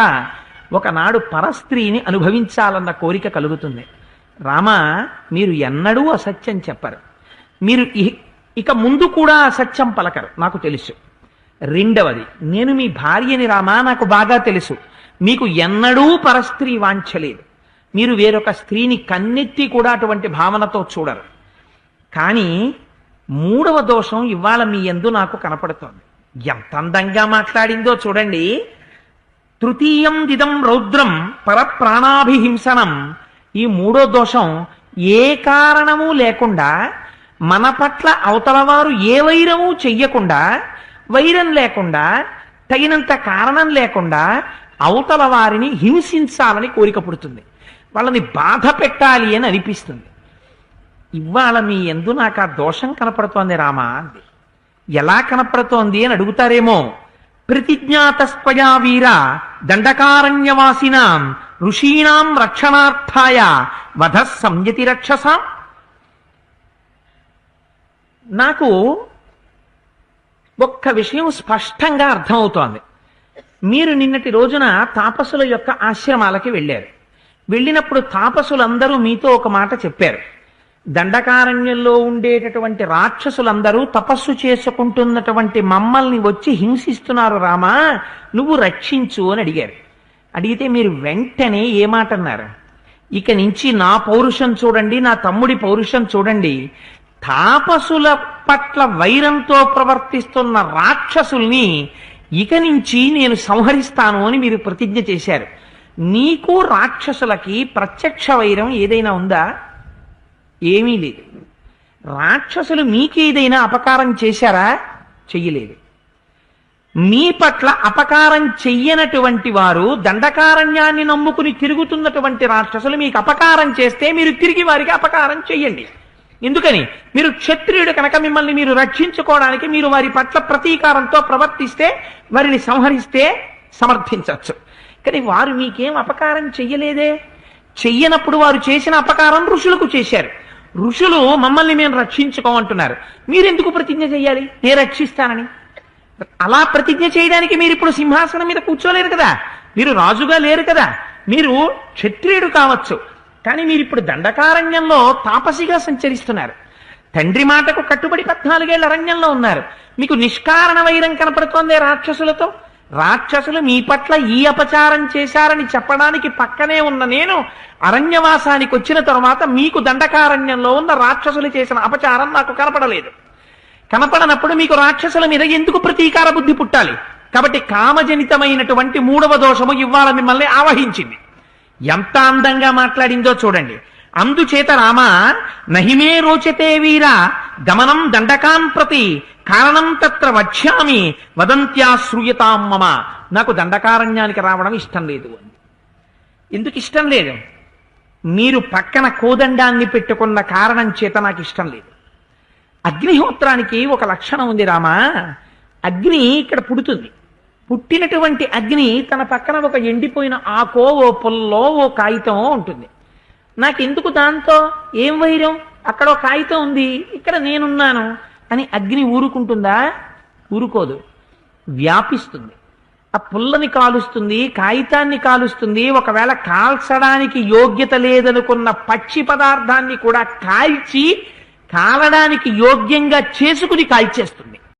ఒకనాడు పరస్త్రీని అనుభవించాలన్న కోరిక కలుగుతుంది. రామ, మీరు ఎన్నడూ అసత్యం చెప్పరు, మీరు ఇక ముందు కూడా అసత్యం పలకరు, నాకు తెలుసు. రెండవది, నేను మీ భార్యని రామా, నాకు బాగా తెలుసు, మీకు ఎన్నడూ పరస్త్రీ వాంఛలేదు, మీరు వేరొక స్త్రీని కన్నెత్తి కూడా అటువంటి భావనతో చూడరు. కానీ మూడవ దోషం ఇవాళ మీ యందు నాకు కనపడుతోంది. ఎంత అందంగా మాట్లాడిందో చూడండి. తృతీయం దిదం రౌద్రం పరప్రాణాభిహింసనం. ఈ మూడో దోషం, ఏ కారణము లేకుండా మన పట్ల అవతలవారు ఏ వైరము చెయ్యకుండా, వైరం లేకుండా, తగినంత కారణం లేకుండా అవతల వారిని హింసించాలని కోరిక పుడుతుంది, వాళ్ళని బాధ పెట్టాలి అని అనిపిస్తుంది. ఇవాళ మీ యందు నాకు ఆ దోషం కనపడుతోంది రామా అంది. ఎలా కనపడుతోంది అని అడుగుతారేమో. ప్రతిజ్ఞాతస్త్వయా వీర దండకారణ్యవాసినాం ఋషీణాం రక్షణార్థాయ వధ సంయతి రక్షసాం. నాకు ఒక్క విషయం స్పష్టంగా అర్థమవుతోంది. మీరు నిన్నటి రోజున తాపసుల యొక్క ఆశ్రమాలకి వెళ్ళారు. వెళ్ళినప్పుడు తాపసులందరూ మీతో ఒక మాట చెప్పారు. దండకారణ్యంలో ఉండేటటువంటి రాక్షసులందరూ తపస్సు చేసుకుంటున్నటువంటి మమ్మల్ని వచ్చి హింసిస్తున్నారు రామా, నువ్వు రక్షించు అని అడిగారు. అడిగితే మీరు వెంటనే ఏ మాట అన్నారు? ఇక నుంచి నా పౌరుషం చూడండి, నా తమ్ముడి పౌరుషం చూడండి, తాపసుల పట్ల వైరంతో ప్రవర్తిస్తున్న రాక్షసుల్ని ఇక నుంచి నేను సంహరిస్తాను అని మీరు ప్రతిజ్ఞ చేశారు. నీకు రాక్షసులకి ప్రత్యక్ష వైరం ఏదైనా ఉందా? ఏమీ లేదు. రాక్షసులు మీకేదైనా అపకారం చేశారా? చెయ్యలేదు. మీ పట్ల అపకారం చెయ్యనటువంటి వారు, దండకారణ్యాన్ని నమ్ముకుని తిరుగుతున్నటువంటి రాక్షసులు మీకు అపకారం చేస్తే మీరు తిరిగి వారికి అపకారం చెయ్యండి. ఎందుకని? మీరు క్షత్రియుడు కనుక మిమ్మల్ని మీరు రక్షించుకోవడానికి మీరు వారి పట్ల ప్రతీకారంతో ప్రవర్తిస్తే వారిని సంహరిస్తే సమర్థించవచ్చు. కానీ వారు మీకేం అపకారం చెయ్యలేదే. చెయ్యనప్పుడు వారు చేసిన అపకారం ఋషులకు చేశారు. ఋషులు మమ్మల్ని మేము రక్షించుకోమంటున్నారు, మీరెందుకు ప్రతిజ్ఞ చెయ్యాలి నేను రక్షిస్తానని? అలా ప్రతిజ్ఞ చేయడానికి మీరు ఇప్పుడు సింహాసనం మీద కూర్చోలేరు కదా, మీరు రాజుగా లేరు కదా, మీరు క్షత్రియుడు కావచ్చు, కానీ మీరు ఇప్పుడు దండకారణ్యంలో తాపసిగా సంచరిస్తున్నారు. తండ్రి మాటకు కట్టుబడి 14 ఏళ్ల అరణ్యంలో ఉన్నారు. మీకు నిష్కారణ వైరం కనపడుతోందే రాక్షసులతో. రాక్షసులు మీ పట్ల ఈ అపచారం చేశారని చెప్పడానికి పక్కనే ఉన్న నేను అరణ్యవాసానికి వచ్చిన తరువాత మీకు దండకారణ్యంలో ఉన్న రాక్షసులు చేసిన అపచారం నాకు కనపడలేదు. కనపడనప్పుడు మీకు రాక్షసుల మీద ఎందుకు ప్రతీకార బుద్ధి పుట్టాలి? కాబట్టి కామజనితమైనటువంటి మూడవ దోషము ఇవాళ మిమ్మల్ని ఆవహించింది. ఎంత అందంగా మాట్లాడిందో చూడండి. అందుచేత రామ, నహిమే రోచతే వీర గమనం దండకాన్ ప్రతి కారణం తత్ర వక్ష్యామి వదంత్యా శ్రూయతాం మమ. నాకు దండకారణ్యానికి రావడం ఇష్టం లేదు అని. ఎందుకు ఇష్టం లేదు? మీరు పక్కన కోదండాన్ని పెట్టుకున్న కారణం చేత నాకు ఇష్టం లేదు. అగ్నిహోత్రానికి ఒక లక్షణం ఉంది రామా. అగ్ని ఇక్కడ పుడుతుంది. పుట్టినటువంటి అగ్ని తన పక్కన ఒక ఎండిపోయిన ఆకో, ఓ పుల్లో, ఓ కాగితమో ఉంటుంది. నాకెందుకు దాంతో ఏం వైరం, అక్కడ ఒక కాగితం ఉంది, ఇక్కడ నేనున్నాను అని అగ్ని ఊరుకుంటుందా? ఊరుకోదు, వ్యాపిస్తుంది. ఆ పుల్లని కాలుస్తుంది, కాగితాన్ని కాలుస్తుంది. ఒకవేళ కాల్చడానికి యోగ్యత లేదనుకున్న పక్షి పదార్థాన్ని కూడా కాల్చి కాలడానికి యోగ్యంగా చేసుకుని కాల్చేస్తుంది.